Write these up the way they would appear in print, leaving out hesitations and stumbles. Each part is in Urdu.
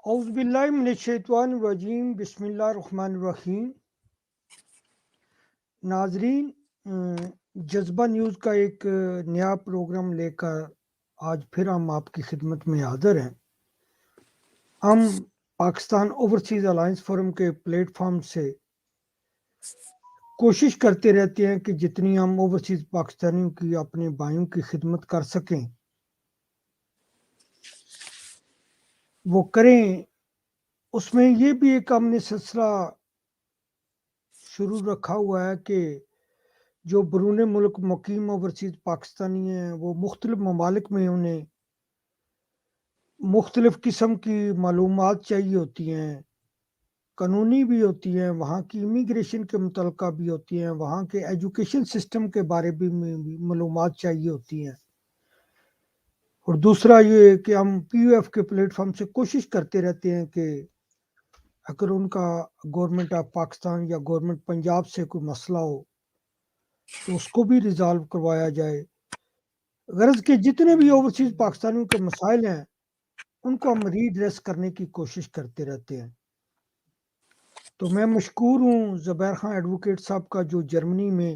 اعوذ باللہ من الشیطان الرجیم بسم اللہ الرحمن الرحیم. ناظرین، جذبہ نیوز کا ایک نیا پروگرام لے کر آج پھر ہم آپ کی خدمت میں حاضر ہیں. ہم پاکستان اوورسیز الائنس فورم کے پلیٹ فارم سے کوشش کرتے رہتے ہیں کہ جتنی ہم اوورسیز پاکستانیوں کی اپنے بھائیوں کی خدمت کر سکیں وہ کریں. اس میں یہ بھی ایک ہم نے سلسلہ شروع رکھا ہوا ہے کہ جو بیرون ملک مقیم اوورسیز پاکستانی ہیں وہ مختلف ممالک میں انہیں مختلف قسم کی معلومات چاہیے ہوتی ہیں، قانونی بھی ہوتی ہیں، وہاں کی امیگریشن کے متعلقہ بھی ہوتی ہیں، وہاں کے ایجوکیشن سسٹم کے بارے میں بھی معلومات چاہیے ہوتی ہیں. اور دوسرا یہ کہ ہم پی یو ایف کے پلیٹ فارم سے کوشش کرتے رہتے ہیں کہ اگر ان کا گورنمنٹ آف پاکستان یا گورنمنٹ پنجاب سے کوئی مسئلہ ہو تو اس کو بھی ریزالو کروایا جائے. غرض کہ جتنے بھی اوورسیز پاکستانیوں کے مسائل ہیں ان کو ہم ریڈریس کرنے کی کوشش کرتے رہتے ہیں. تو میں مشکور ہوں زبیر خان ایڈوکیٹ صاحب کا جو جرمنی میں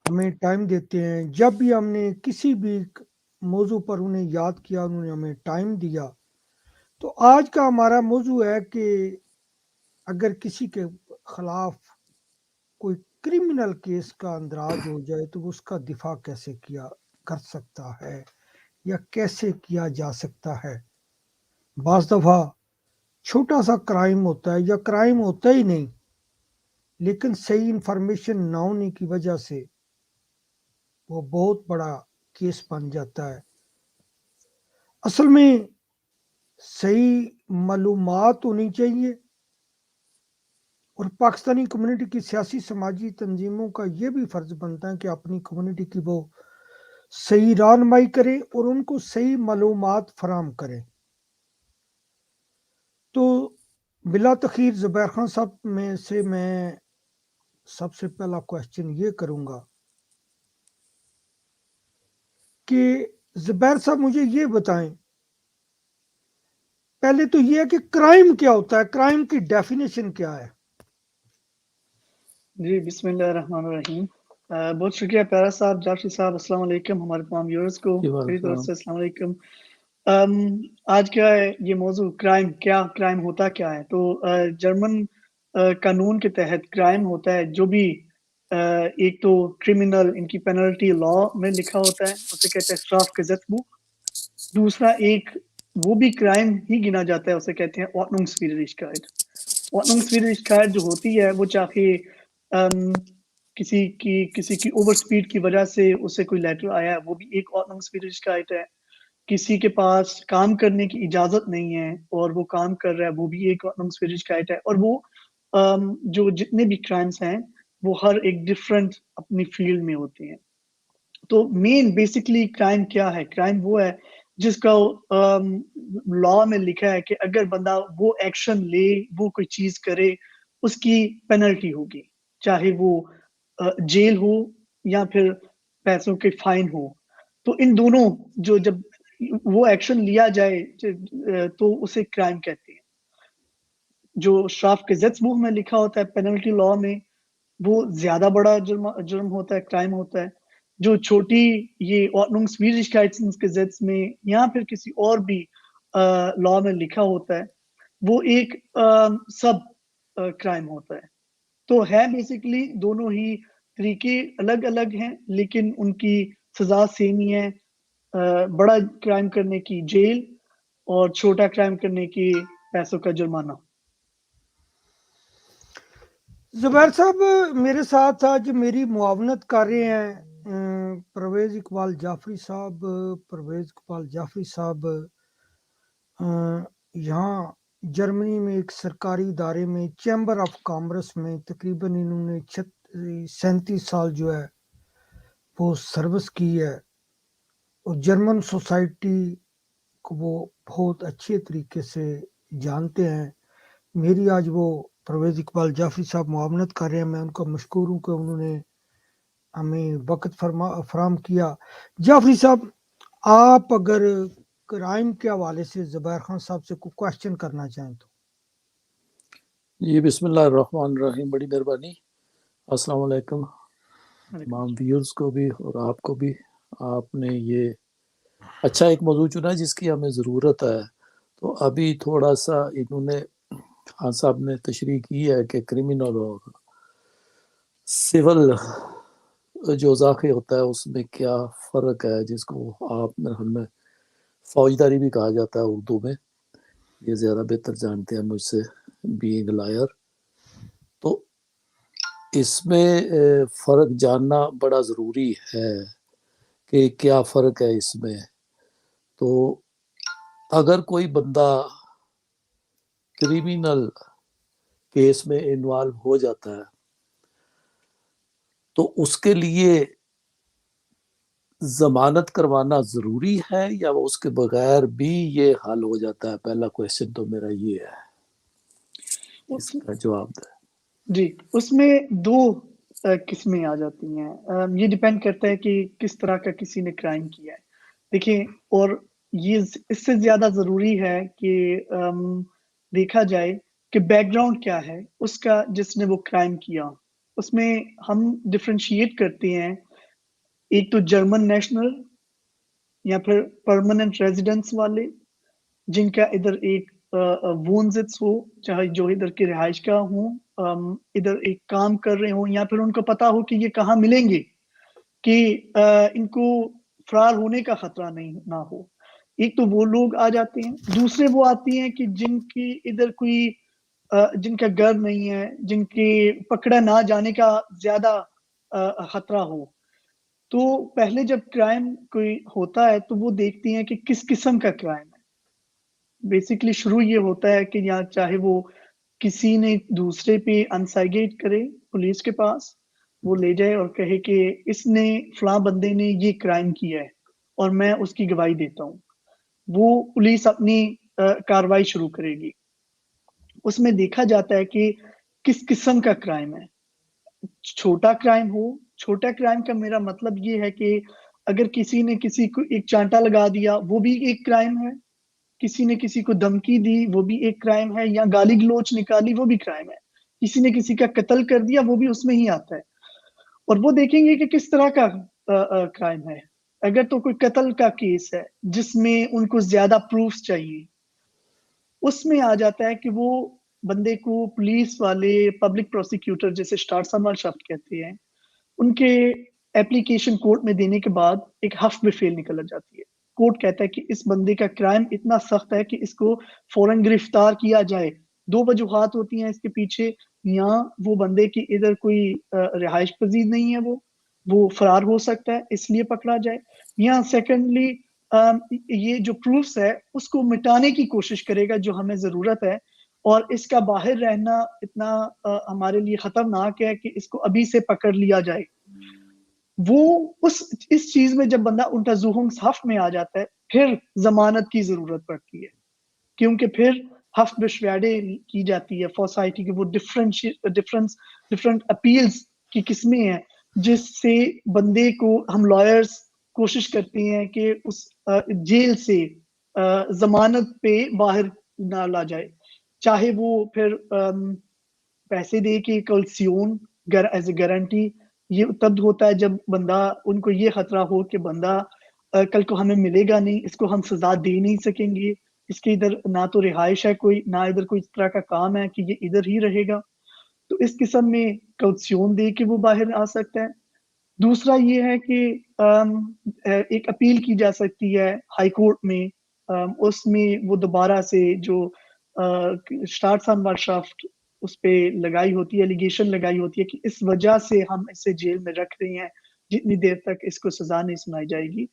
ہمیں ٹائم دیتے ہیں. جب بھی ہم نے کسی بھی موضوع پر انہیں یاد کیا انہوں نے ہمیں ٹائم دیا. تو آج کا ہمارا موضوع ہے کہ اگر کسی کے خلاف کوئی کرمنل کیس کا اندراج ہو جائے تو اس کا دفاع کیسے کیا کر سکتا ہے یا کیسے کیا جا سکتا ہے. بعض دفعہ چھوٹا سا کرائم ہوتا ہے یا کرائم ہوتا ہی نہیں لیکن صحیح انفارمیشن نہ ہونے کی وجہ سے وہ بہت بڑا کیس بن جاتا ہے. اصل میں صحیح معلومات ہونی چاہیے اور پاکستانی کمیونٹی کی سیاسی سماجی تنظیموں کا یہ بھی فرض بنتا ہے کہ اپنی کمیونٹی کی وہ صحیح رہنمائی کرے اور ان کو صحیح معلومات فراہم کرے. تو بلا تخیر زبیر خان صاحب میں سے میں سب سے پہلا کوشچن یہ کروں گا کہ زبیر صاحب مجھے یہ بتائیں پہلے تو یہ ہے کہ کرائم کیا ہوتا ہے، کرائم کی ڈیفینیشن کیا ہے؟ جی بسم اللہ الرحمن الرحیم. بہت شکریہ پیارا صاحب، جعفری صاحب. السلام علیکم ہمارے تمام ویورز کو میری طرف سے السلام علیکم. آج کا یہ موضوع کرائم ہوتا کیا ہے. تو جرمن قانون کے تحت کرائم ہوتا ہے جو بھی ایک تو کرمنل ان کی پینلٹی لا میں لکھا ہوتا ہے، اسے کہتے ہیں Strafgesetzbuch. دوسرا ایک وہ بھی کرائم ہی گنا جاتا ہے، اسے کہتے ہیں Ordnungswidrigkeit. Ordnungswidrigkeit جو ہوتی ہے وہ چاہے کسی کی اوور سپیڈ کی وجہ سے اسے کوئی لیٹر آیا ہے وہ بھی ایک Ordnungswidrigkeit ہے. کسی کے پاس کام کرنے کی اجازت نہیں ہے اور وہ کام کر رہا ہے وہ بھی ایک Ordnungswidrigkeit ہے. اور وہ جو جتنے بھی کرائمز ہیں وہ ہر ایک ڈفرنٹ اپنی فیلڈ میں ہوتے ہیں. تو مین بیسکلی کرائم کیا ہے؟ کرائم وہ ہے جس کا لا میں لکھا ہے کہ اگر بندہ وہ ایکشن لے، وہ کوئی چیز کرے، اس کی پینلٹی ہوگی، چاہے وہ جیل ہو یا پھر پیسوں کے فائن ہو. تو ان دونوں جو جب وہ ایکشن لیا جائے تو اسے کرائم کہتے ہیں. جو Strafgesetzbuch میں لکھا ہوتا ہے پینلٹی لا میں وہ زیادہ بڑا جرم ہوتا ہے، کرائم ہوتا ہے. جو چھوٹی یہ Ordnungswidrigkeitsgesetz میں یا پھر کسی اور بھی لا میں لکھا ہوتا ہے وہ ایک سب کرائم ہوتا ہے. تو ہے بیسکلی دونوں ہی طریقے الگ الگ ہیں لیکن ان کی سزا سیم ہی ہے. بڑا کرائم کرنے کی جیل اور چھوٹا کرائم کرنے کی پیسوں کا جرمانہ. زبیر صاحب میرے ساتھ آج میری معاونت کر رہے ہیں پرویز اقبال جعفری صاحب یہاں جرمنی میں ایک سرکاری ادارے میں چیمبر آف کامرس میں تقریباً انہوں نے 37 سال جو ہے وہ سروس کی ہے اور جرمن سوسائٹی کو وہ بہت اچھے طریقے سے جانتے ہیں. میری آج وہ پرویز اقبال جعفری صاحب معاونت کر رہے ہیں، میں ان کا مشکور ہوں کہ انہوں نے ہمیں وقت فراہم کیا. جعفری صاحب، آپ اگر کرائم کے حوالے سے زبیر خان صاحب سے کوئی کوشچن کرنا چاہیں تو؟ جی بسم اللہ الرحمن الرحیم، بڑی مہربانی. السلام علیکم تمام ویورز کو بھی اور آپ کو بھی. آپ نے یہ اچھا ایک موضوع چنا جس کی ہمیں ضرورت ہے. تو ابھی تھوڑا سا انہوں نے خان صاحب نے تشریح کی ہے کہ کرمنل اور سول جو ذاکر ہوتا ہے اس میں کیا فرق ہے، جس کو آپ میں فوجداری بھی کہا جاتا ہے اردو میں. یہ زیادہ بہتر جانتے ہیں مجھ سے بینگ لائر. تو اس میں فرق جاننا بڑا ضروری ہے کہ کیا فرق ہے اس میں. تو اگر کوئی بندہ کریمنل کیس میں انوالو ہو جاتا ہے تو اس کے لیے ضمانت کروانا ضروری ہے یا وہ اس کے بغیر بھی یہ حل ہو جاتا ہے؟ پہلا کویشچن تو میرا یہ ہے، اس کا جواب دیں. جی، اس میں دو قسمیں آ جاتی ہیں. یہ ڈیپینڈ کرتا ہے کہ کس طرح کا کسی نے کرائم کیا ہے. دیکھیں، اور یہ اس سے زیادہ ضروری ہے کہ دیکھا جائے کہ بیک گراؤنڈ کیا ہے اس کا جس نے وہ کرائم کیا. اس میں ہم ڈفرینشیٹ کرتے ہیں، ایک تو جرمن نیشنل یا پھر پرماننٹ ریزیڈنس والے جن کا ادھر ایک وونزٹس ہو، چاہے جو ادھر کی رہائش کا ہوں، ادھر ایک کام کر رہے ہوں، یا پھر ان کو پتا ہو کہ یہ کہاں ملیں گے، کہ ان کو فرار ہونے کا خطرہ نہ ہو. ایک تو وہ لوگ آ جاتے ہیں. دوسرے وہ آتی ہیں کہ جن کی ادھر کوئی جن کا گھر نہیں ہے، جن کے پکڑا نہ جانے کا زیادہ خطرہ ہو. تو پہلے جب کرائم کوئی ہوتا ہے تو وہ دیکھتی ہیں کہ کس قسم کا کرائم ہے. بیسیکلی شروع یہ ہوتا ہے کہ یا چاہے وہ کسی نے دوسرے پہ انسائیگیٹ کرے پولیس کے پاس، وہ لے جائے اور کہے کہ اس نے فلاں بندے نے یہ کرائم کیا ہے اور میں اس کی گواہی دیتا ہوں. وہ پولیس اپنی کاروائی شروع کرے گی. اس میں دیکھا جاتا ہے کہ کس قسم کا کرائم ہے. چھوٹا کرائم ہو، چھوٹا کرائم کا میرا مطلب یہ ہے کہ اگر کسی نے کسی کو ایک چانٹا لگا دیا وہ بھی ایک کرائم ہے، کسی نے کسی کو دھمکی دی وہ بھی ایک کرائم ہے، یا گالی گلوچ نکالی وہ بھی کرائم ہے، کسی نے کسی کا قتل کر دیا وہ بھی اس میں ہی آتا ہے. اور وہ دیکھیں گے کہ کس طرح کا کرائم ہے. اگر تو کوئی قتل کا کیس ہے جس میں ان کو زیادہ پروفز چاہیے، اس میں آ جاتا ہے کہ وہ بندے کو پولیس والے پبلک پروسیکیوٹر جیسے اسٹارسمر شفٹ کہتے ہیں، ان کے اپلیکیشن کورٹ میں دینے کے بعد ایک حفظ بفیل نکل جاتی ہے. کورٹ کہتا ہے کہ اس بندے کا کرائم اتنا سخت ہے کہ اس کو فوراً گرفتار کیا جائے. دو وجوہات ہوتی ہیں اس کے پیچھے، یا وہ بندے کی ادھر کوئی رہائش پذیر نہیں ہے، وہ فرار ہو سکتا ہے اس لیے پکڑا جائے، یا سیکنڈلی یہ جو پروفس ہے اس کو مٹانے کی کوشش کرے گا جو ہمیں ضرورت ہے، اور اس کا باہر رہنا اتنا ہمارے لیے خطرناک ہے کہ اس کو ابھی سے پکڑ لیا جائے. وہ اس چیز میں جب بندہ untersuchungshaft میں آ جاتا ہے پھر ضمانت کی ضرورت پڑتی ہے، کیونکہ پھر ہفت بشواڑے کی جاتی ہے فوسائٹی کی. وہ ڈفرنٹ اپیلز کی قسمیں ہیں جس سے بندے کو ہم لائرز کوشش کرتے ہیں کہ اس جیل سے ضمانت پہ باہر نہ لا جائے، چاہے وہ پھر پیسے دے کے کلسیون ایز اے گارنٹی. یہ تب ہوتا ہے جب بندہ ان کو یہ خطرہ ہو کہ بندہ کل کو ہمیں ملے گا نہیں، اس کو ہم سزا دے نہیں سکیں گے، اس کے ادھر نہ تو رہائش ہے کوئی، نہ ادھر کوئی اس طرح کا کام ہے کہ یہ ادھر ہی رہے گا. تو اس قسم میں کوشیون دے کے وہ باہر آ سکتا ہے. دوسرا یہ ہے کہ ایک اپیل کی جا سکتی ہے ہائی کورٹ میں. اس میں وہ دوبارہ سے جو اسٹارسانورشافٹ اس پہ لگائی ہوتی ہے، ایلیگیشن لگائی ہوتی ہے کہ اس وجہ سے ہم اسے جیل میں رکھ رہے ہیں جتنی دیر تک اس کو سزا نہیں سنائی جائے گی،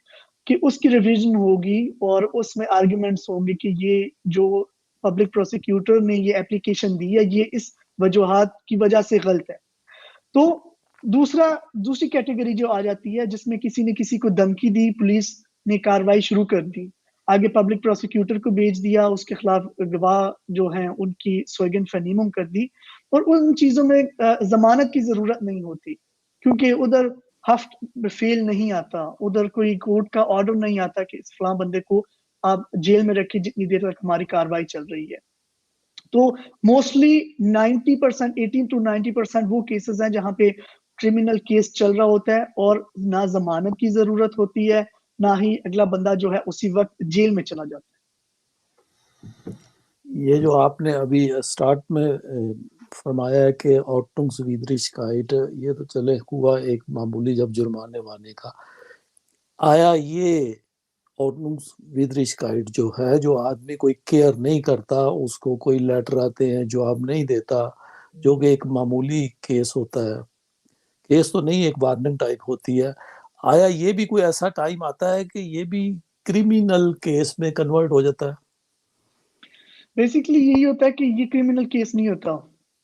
کہ اس کی ریویژن ہوگی اور اس میں آرگیومنٹس ہوں گے کہ یہ جو پبلک پروسیکیوٹر نے یہ اپلیکیشن دی ہے یہ اس وجوہات کی وجہ سے غلط ہے. تو دوسری کیٹیگری جو آ جاتی ہے جس میں کسی نے کسی کو دھمکی دی، پولیس نے کاروائی شروع کر دی، آگے پبلک پروسیکیوٹر کو بھیج دیا، اس کے خلاف گواہ جو ہیں ان کی سویگن فنیمم کر دی، اور ان چیزوں میں ضمانت کی ضرورت نہیں ہوتی کیونکہ ادھر ہفت فیل نہیں آتا، ادھر کوئی کورٹ کا آرڈر نہیں آتا کہ اس فلاں بندے کو آپ جیل میں رکھیں جتنی دیر تک ہماری کاروائی چل رہی ہے. تو موسٹلی 90%, 18 to 90% وہ کیسز ہیں جہاں پہ کرمنل کیس چل رہا ہوتا ہے اور نہ ضمانت کی ضرورت ہوتی ہے نہ ہی اگلا بندہ جو ہے اسی وقت جیل میں چلا جاتا ہے. یہ جو آپ نے ابھی سٹارٹ میں فرمایا ہے کہ Ordnungswidrigkeit، یہ تو چلے ہوا ایک معمولی جب جرمانے وانے کا، آیا یہ Ordnungswidrigkeit جو ہے، جو آدمی کوئی کیئر نہیں کرتا، اس کو کوئی لیٹر آتے ہیں جواب نہیں دیتا، جو کہ ایک معمولی کیس ہوتا ہے، کیس تو نہیں ایک وارننگ ٹائپ ہوتی ہے، آیا یہ بھی کوئی ایسا ٹائم آتا ہے کہ یہ بھی کرمینل کیس میں کنورٹ ہو جاتا ہے؟ بیسیکلی یہی ہوتا ہے کہ یہ کرمنل کیس نہیں ہوتا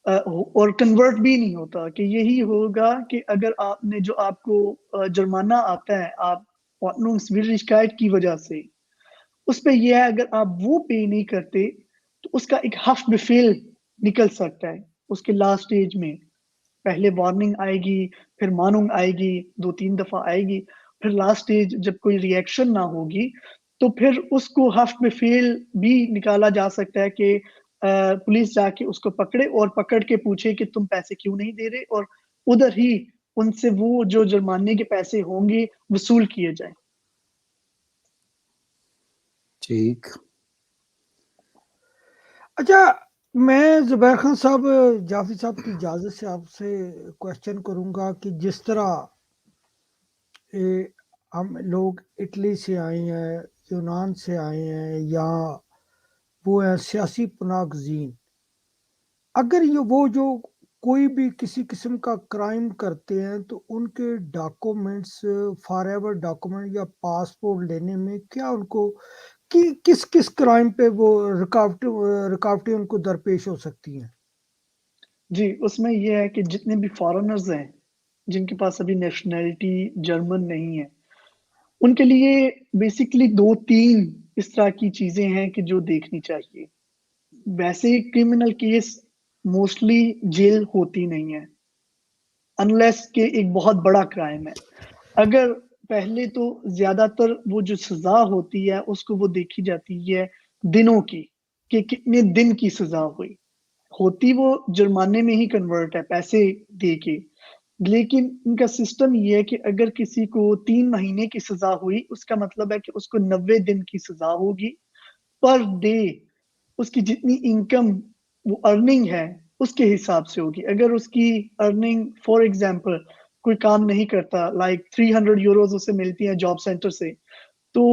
اور کنورٹ بھی نہیں ہوتا، کہ یہی ہوگا کہ اگر آپ نے جو آپ کو جرمانہ آتا ہے آپ Ordnungswidrigkeit کی وجہ سے، اس پہ یہ ہے اگر آپ وہ پے نہیں کرتے تو اس کا ایک Haftbefehl نکل سکتا ہے. اس کے لاسٹ سٹیج میں پہلے وارننگ آئے گی، پھر ماننگ آئے گی، 2-3 دفعہ آئے گی، پھر لاسٹ سٹیج جب کوئی ری ایکشن نہ ہوگی تو پھر اس کو Haftbefehl بھی نکالا جا سکتا ہے کہ پولیس جا کے اس کو پکڑے اور پکڑ کے پوچھے کہ تم پیسے کیوں نہیں دے رہے، اور ادھر ہی ان سے وہ جو جرمانے کے پیسے ہوں گے وصول کیے جائیں. ٹھیک. اچھا، میں زبیر خان صاحب جعفری صاحب کی اجازت سے آپ سے کوشچن کروں گا کہ جس طرح ہم لوگ اٹلی سے آئے ہیں، یونان سے آئے ہیں، یا وہ ہیں سیاسی پناہ گزین، اگر یہ وہ جو کوئی بھی کسی قسم کا کرائم کرتے ہیں تو ان کے ڈاکومنٹس، فار ایور ڈاکومنٹ یا پاسپورٹ لینے میں کیا ان کو کس کس کرائم پہ وہ رکاوٹیں ان کو درپیش ہو سکتی ہیں؟ جی، اس میں یہ ہے کہ جتنے بھی فارنرز ہیں جن کے پاس ابھی نیشنلٹی جرمن نہیں ہے، ان کے لیے بیسیکلی 2-3 اس طرح کی چیزیں ہیں کہ جو دیکھنی چاہیے. ویسے کرمنل کیس موسٹلی جیل ہوتی نہیں ہے انلیس کہ ایک بہت بڑا کرائم ہے. اگر پہلے تو زیادہ تر وہ جو سزا ہوتی ہے اس کو وہ دیکھی جاتی ہے دنوں کی، کہ کتنے دن کی سزا ہوتی وہ جرمانے میں ہی کنورٹ ہے پیسے دے کے. لیکن ان کا سسٹم یہ ہے کہ اگر کسی کو 3 مہینے کی سزا ہوئی، اس کا مطلب ہے کہ اس کو 90 دن کی سزا ہوگی. پر ڈے اس کی جتنی انکم وہ ارننگ ہے اس کے حساب سے ہوگی. اگر اس کی ارننگ فار ایگزامپل کوئی کام نہیں کرتا، لائک 300 یوروز اسے ملتی ہیں جاب سینٹر سے، تو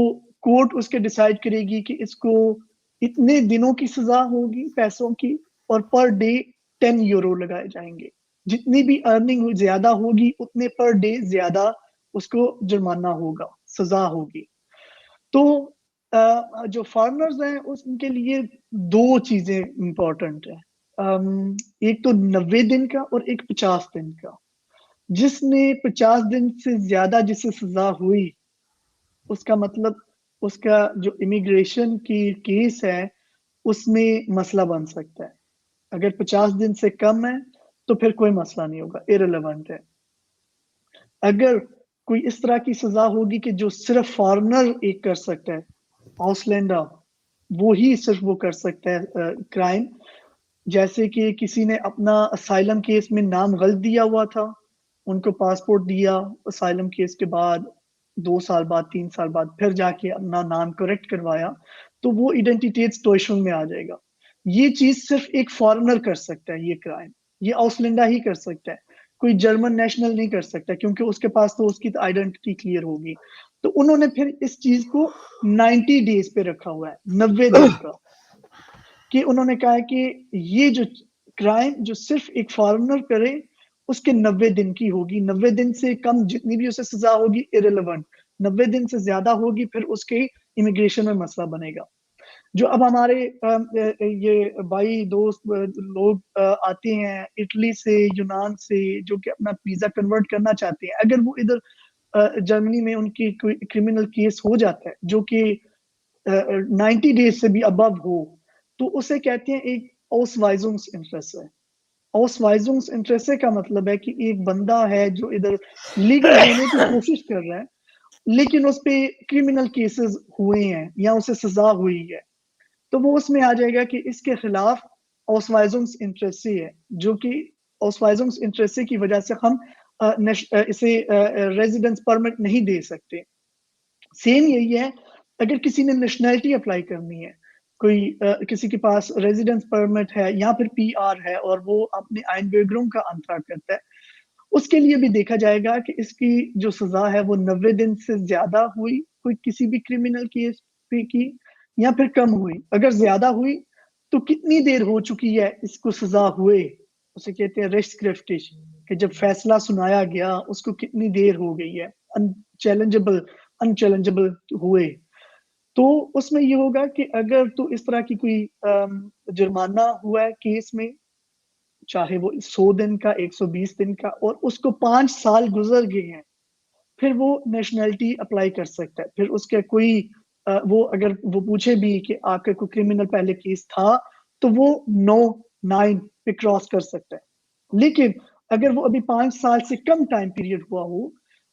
کورٹ اس کے ڈیسائیڈ کرے گی کہ اس کو اتنے دنوں کی سزا ہوگی پیسوں کی، اور پر ڈے 10 یورو لگائے جائیں گے. جتنی بھی ارننگ زیادہ ہوگی اتنے پر ڈے زیادہ اس کو جرمانہ ہوگا، سزا ہوگی. تو جو فارنرز ہیں ان کے لیے 2 چیزیں امپورٹنٹ ہیں، ایک تو 90 دن کا اور ایک 50 دن کا. جس نے 50 دن سے زیادہ جسے سزا ہوئی، اس کا مطلب اس کا جو امیگریشن کی کیس ہے اس میں مسئلہ بن سکتا ہے. اگر 50 دن سے کم ہے تو پھر کوئی مسئلہ نہیں ہوگا، irrelevant ہے. اگر کوئی اس طرح کی سزا ہوگی کہ جو صرف فارنر ایک کر سکتا ہے، آؤسلینڈر، وہی صرف وہ کر سکتا ہے کرائم. جیسے کہ کسی نے اپنا اسائلم کیس میں نام غلط دیا ہوا تھا، ان کو پاسپورٹ دیا اسائلم کیس کے بعد 2 سال بعد 3 سال بعد پھر جا کے اپنا نام کریکٹ کروایا، تو وہ ایڈنٹیٹیز ٹوئشن میں آ جائے گا. یہ چیز صرف ایک فارنر کر سکتا ہے، یہ کرائم یہ آؤسلینڈا ہی کر سکتا ہے. کوئی جرمن نیشنل نہیں کر سکتا کیونکہ اس کے پاس تو اس کی آئیڈینٹی کلیئر ہوگی. تو انہوں نے پھر اس چیز کو 90 ڈیز پہ رکھا ہوا ہے، 90 دن کا، کہ انہوں نے کہا ہے کہ یہ جو کرائم جو صرف ایک فارنر کرے اس کے 90 دن کی ہوگی. 90 دن سے کم جتنی بھی اسے سزا ہوگی irrelevant، 90 دن سے زیادہ ہوگی پھر اس کے امیگریشن میں مسئلہ بنے گا. جو اب ہمارے یہ بھائی دوست لوگ آتے ہیں اٹلی سے، یونان سے، جو کہ اپنا ویزا کنورٹ کرنا چاہتے ہیں، اگر وہ ادھر جرمنی میں ان کی کوئی کرمنل کیس ہو جاتا ہے جو کہ 90 ڈیز سے بھی ابو ہو، تو اسے کہتے ہیں ایک اوسوائزنگس انٹرسٹ ہے. اوسوائزنگس انٹرسٹ کا مطلب ہے کہ ایک بندہ ہے جو ادھر لیگل ہونے کی کوشش کر رہا ہے، لیکن اس پہ کرمنل کیسز ہوئے ہیں یا اسے سزا ہوئی ہے، تو وہ اس میں آ جائے گا کہ اس کے خلاف اوسوائزنگس انٹریسی ہے، جو کہ اوسوائزنگس انٹریسی کی وجہ سے ہم اسے ریزیڈنس پرمٹ نہیں دے سکتے۔ سیم یہی ہے اگر کسی نے نیشنلٹی اپلائی کرنی ہے، کوئی کسی کے پاس ریزیڈنس پرمٹ ہے یا پھر پی آر ہے اور وہ اپنے آئین بیگروم کا انتراک کرتا ہے، اس کے لیے بھی دیکھا جائے گا کہ اس کی جو سزا ہے وہ 90 دن سے زیادہ ہوئی کوئی کسی بھی کرمنل کیس پہ کی یا پھر کم ہوئی۔ اگر زیادہ ہوئی تو کتنی دیر ہو چکی ہے اس کو سزا ہوئے، اسے کہتے ہیں ریسٹ گریفٹیشن، کہ جب فیصلہ سنایا گیا اس کو کتنی دیر ہو گئی ہے، انچیلنجبل ہوئے۔ تو اس میں یہ ہوگا کہ اگر تو اس طرح کی کوئی جرمانہ ہوا ہے کیس میں، چاہے وہ 100 دن کا 120 دن کا، اور اس کو 5 سال گزر گئے ہیں، پھر وہ نیشنلٹی اپلائی کر سکتا ہے۔ پھر اس کے کوئی وہ اگر وہ پوچھے بھی کہ آپ کا کوئی کرمنل پہلے کیس تھا تو وہ 9 پہ کراس کر سکتا ہے۔ لیکن اگر وہ ابھی 5 سال سے کم ٹائم پیریڈ ہوا ہو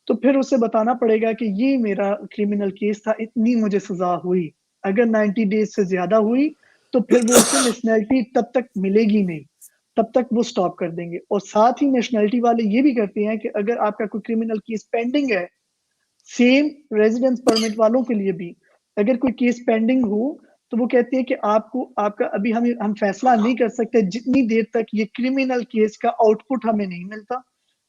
تو پھر اسے بتانا پڑے گا کہ یہ میرا کرمنل کیس تھا، اتنی مجھے سزا ہوئی۔ اگر 90 ڈیز سے زیادہ ہوئی تو پھر وہ اسے نیشنلٹی تب تک ملے گی نہیں، تب تک وہ سٹاپ کر دیں گے۔ اور ساتھ ہی نیشنلٹی والے یہ بھی کرتے ہیں کہ اگر آپ کا کوئی کرمنل کیس پینڈنگ ہے، سیم ریزیڈنس پرمٹ والوں کے لیے بھی اگر کوئی کیس پینڈنگ ہو تو وہ کہتے ہیں کہ آپ کا ابھی ہم فیصلہ نہیں کر سکتے جتنی دیر تک یہ کرمنل کیس کا آؤٹ پٹ ہمیں نہیں ملتا۔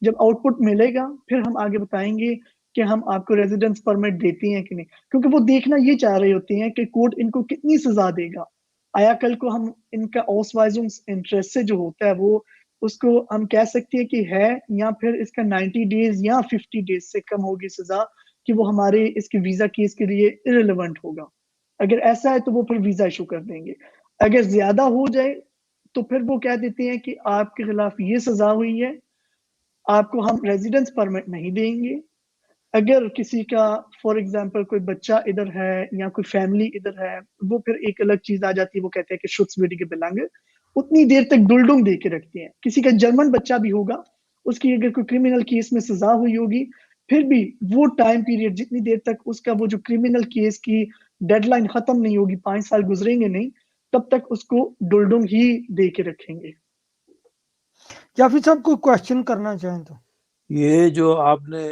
جب آؤٹ پٹ ملے گا پھر ہم آگے بتائیں گے کہ ہم آپ کو ریزیڈنس پرمٹ دیتے ہیں کہ نہیں، کیونکہ وہ دیکھنا یہ چاہ رہے ہوتے ہیں کہ کورٹ ان کو کتنی سزا دے گا۔ آیا کل کو ہم ان کا اوسوائزنگس انٹریسٹ سے جو ہوتا ہے وہ اس کو ہم کہہ سکتے ہیں کہ ہے، یا پھر اس کا 90 ڈیز یا 50 ڈیز سے کم ہوگی سزا کہ وہ ہمارے اس کے ویزا کیس کے لیے ارریلیونٹ ہوگا۔ اگر ایسا ہے تو وہ پھر ویزا ایشو کر دیں گے۔ اگر زیادہ ہو جائے تو پھر وہ کہہ دیتے ہیں کہ آپ کے خلاف یہ سزا ہوئی ہے، آپ کو ہم ریزیڈنس پرمٹ نہیں دیں گے۔ اگر کسی کا فار ایگزامپل کوئی بچہ ادھر ہے یا کوئی فیملی ادھر ہے، وہ پھر ایک الگ چیز آ جاتی ہے، وہ کہتے ہیں کہ شوٹسویڈی کے بلانگ اتنی دیر تک ڈلڈنگ دے کے رکھتے ہیں۔ کسی کا جرمن بچہ بھی ہوگا، اس کی اگر کوئی کرمنل کیس میں سزا ہوئی ہوگی، پھر بھی وہ ٹائم پیریڈ جتنی دیر تک اس کا وہ جو کرمنل کیس کی ڈیڈ لائن ختم نہیں ہوگی، 5 سال گزریں گے نہیں، تب تک اس کو ڈلڈنگ ہی دے کے رکھیں گے۔ جعفری صاحب کوئی کوشچن کرنا چاہیں تو؟ یہ جو آپ نے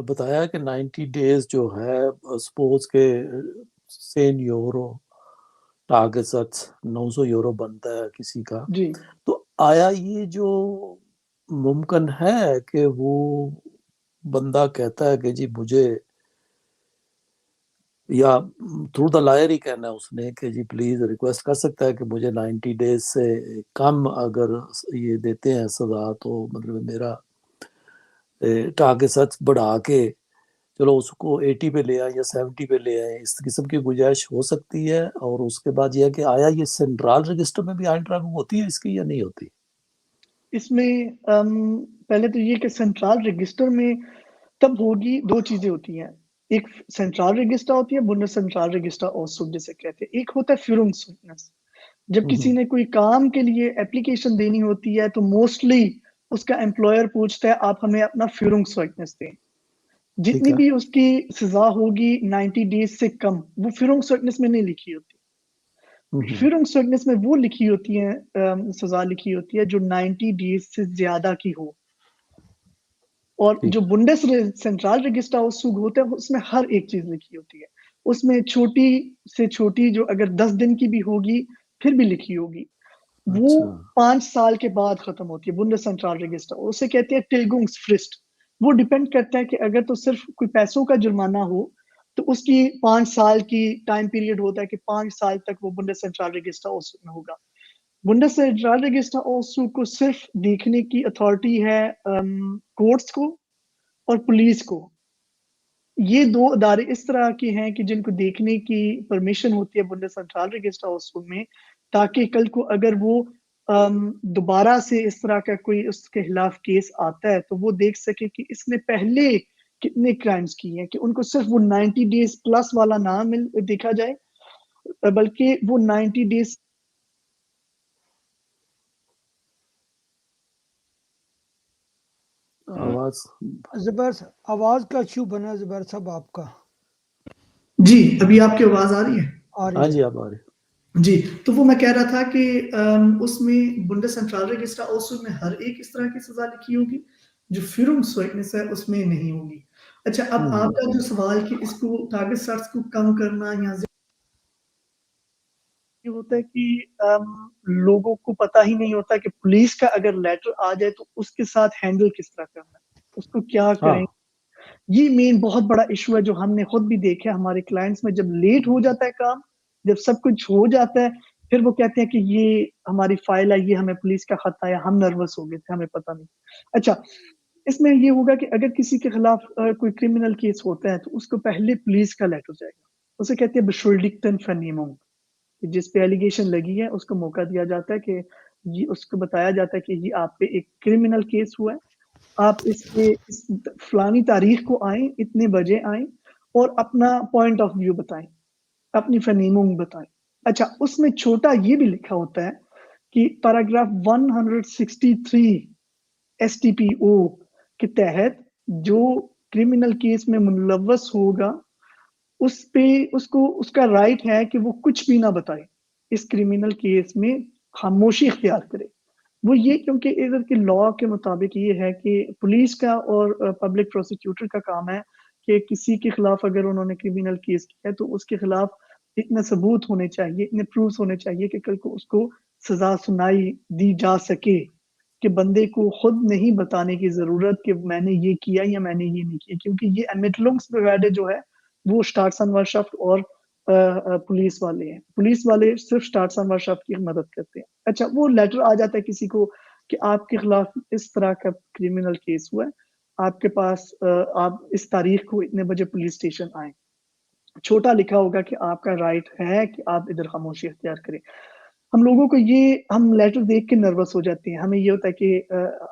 بتایا کہ 90 ڈیز جو ہے، سپوز کہ سین یورو ٹارگٹ سچ 900 یورو بنتا ہے کسی کا، جی تو آیا یہ جو ممکن ہے کہ وہ بندہ کہتا ہے کہ جی مجھے، یا تھرو دا لائر ہی کہنا ہے اس نے کہ جی پلیز ریکویسٹ کر سکتا ہے کہ مجھے 90 ڈیز سے کم اگر یہ دیتے ہیں سزا تو مطلب میرا ٹارگٹ سچ بڑھا کے چلو اس کو 80 پہ لے آئیں یا 70 پہ لے آئیں، اس قسم کی گنجائش ہو سکتی ہے؟ اور اس کے بعد یہ ہے کہ آیا یہ سینٹرل رجسٹر میں بھی آئین ٹریکنگ ہوتی ہے اس کی یا نہیں ہوتی؟ اس میں پہلے تو یہ کہ سینٹرل رجسٹر میں تب ہوگی، دو چیزیں ہوتی ہیں، ایک سینٹرل رجسٹر ہوتی ہے، بنڈ سینٹرل رجسٹر اوسوگ جسے کہتے ہیں، ایک ہوتا ہے فیورنگسوگنس۔ جب کسی نے کوئی کام کے لیے اپلیکیشن دینی ہوتی ہے تو موسٹلی اس کا امپلائر پوچھتا ہے آپ ہمیں اپنا فیورنگسوگنس دیں۔ ٹھیک جتنی ہے، بھی اس کی سزا ہوگی 90 ڈیز سے کم، وہ فیورنگسوگنس میں نہیں لکھی ہوتی۔ فیورنگسوگنس میں وہ لکھی ہوتی ہے، سزا لکھی ہوتی ہے جو 90 ڈیز سے زیادہ کی ہو۔ اور جو بنڈس سینٹرل رجسٹر اوسوگ ہوتا ہے اس میں ہر ایک چیز لکھی ہوتی ہے، اس میں چھوٹی سے چھوٹی جو اگر 10 دن کی بھی ہوگی پھر بھی لکھی ہوگی، وہ اچھا 5 سال کے بعد ختم ہوتی ہے۔ بنڈس سینٹرل رجسٹر اسے کہتے ہیں ٹلگنگس فرسٹ۔ وہ ڈیپینڈ کرتا ہے کہ اگر تو صرف کوئی پیسوں کا جرمانہ ہو تو اس کی 5 سال کی ٹائم پیریڈ ہوتا ہے کہ 5 سال تک وہ بنڈس سینٹرل رجسٹر اوسوگ میں ہوگا۔ بنڈس سینٹرل رجسٹر اوسوگ کو صرف دیکھنے کی اتھارٹی ہے کورٹس کو اور پولیس کو۔ یہ دو ادارے اس طرح کے ہیں کہ جن کو دیکھنے کی پرمیشن ہوتی ہے بنڈس سینٹرل رجسٹر اوسوگ میں، تاکہ کل کو اگر وہ دوبارہ سے اس طرح کا کوئی اس کے خلاف کیس آتا ہے تو وہ دیکھ سکے کہ اس نے پہلے کتنے کرائمز کیے ہیں، کہ ان کو صرف وہ 90 ڈیز پلس والا نہ دیکھا جائے بلکہ وہ 90 ڈیز آواز زبیر آواز کا ایشو بنا زبیر صاحب آپ کا. جی ابھی آپ کی آواز آ رہی ہے؟ ہاں جی آپ آ رہے. جی تو وہ میں کہہ رہا تھا کہ اس میں بنڈس سینٹرل رجسٹر اوسو میں ہر ایک اس طرح کی سزا لکھی ہوگی جو فیرومسوئٹنس ہے اس میں نہیں ہوگی. اچھا اب آپ کا جو سوال کہ اس کو ٹارگٹ سٹس کو کم کرنا یا یہ ہوتا ہے کہ لوگوں کو پتہ ہی نہیں ہوتا کہ پولیس کا اگر لیٹر آ جائے تو اس کے ساتھ ہینڈل کس طرح کرنا ہے، اس کو کیا کریں. یہ مین بہت بڑا ایشو ہے جو ہم نے خود بھی دیکھا ہمارے کلائنٹس میں. جب لیٹ ہو جاتا ہے کام، جب سب کچھ ہو جاتا ہے، پھر وہ کہتے ہیں کہ یہ ہماری فائل ہے، یہ ہمیں پولیس کا خط آیا، ہم نروس ہو گئے تھے، ہمیں پتہ نہیں. اچھا اس میں یہ ہوگا کہ اگر کسی کے خلاف کوئی کرمنل کیس ہوتا ہے تو اس کو پہلے پولیس کا لیٹر جائے گا، اسے کہتے ہیں بشولڈکٹن فرنیمونگ. جس پہ ایلیگیشن لگی ہے اس کو موقع دیا جاتا ہے کہ یہ اس کو بتایا جاتا ہے کہ یہ آپ پہ ایک کرمنل کیس ہوا ہے، آپ اس پہ فلانی تاریخ کو آئیں، اتنے بجے آئیں اور اپنا پوائنٹ آف ویو بتائیں، اپنی فرنیمونگ بتائیں. اچھا اس میں چھوٹا یہ بھی لکھا ہوتا ہے کہ پیراگراف 163 ایس ٹی پی او کے تحت جو کرمنل کیس میں ملوث ہوگا اس پہ اس کا رائٹ ہے کہ وہ کچھ بھی نہ بتائے، اس کرمنل کیس میں خاموشی اختیار کرے. وہ یہ کیونکہ ادھر کے لاء کے مطابق یہ ہے کہ پولیس کا اور پبلک پروسیکیوٹر کا کام ہے کہ کسی کے خلاف اگر انہوں نے کرمنل کیس کیا ہے تو اس کے خلاف اتنے ثبوت ہونے چاہیے، اتنے پروفs ہونے چاہیے کہ کل کو اس کو سزا سنائی دی جا سکے، کہ بندے کو خود نہیں بتانے کی ضرورت کہ میں نے یہ کیا یا میں نے یہ نہیں کیا. کیونکہ یہ ایمیٹلنگسبehörde جو ہے وہ Staatsanwaltschaft اور پولیس والے ہیں. پولیس والے صرف Staatsanwaltschaft کی مدد کرتے ہیں. اچھا وہ لیٹر آ جاتا ہے کسی کو کہ آپ کے خلاف اس طرح کا کرمنل کیس ہوا ہے، آپ کے پاس آپ اس تاریخ کو اتنے بجے پولیس اسٹیشن آئیں. چھوٹا لکھا ہوگا کہ آپ کا رائٹ ہے کہ آپ ادھر خاموشی اختیار کریں. ہم لوگوں کو ہم لیٹر دیکھ کے نروس ہو جاتے ہیں، ہمیں یہ ہوتا ہے کہ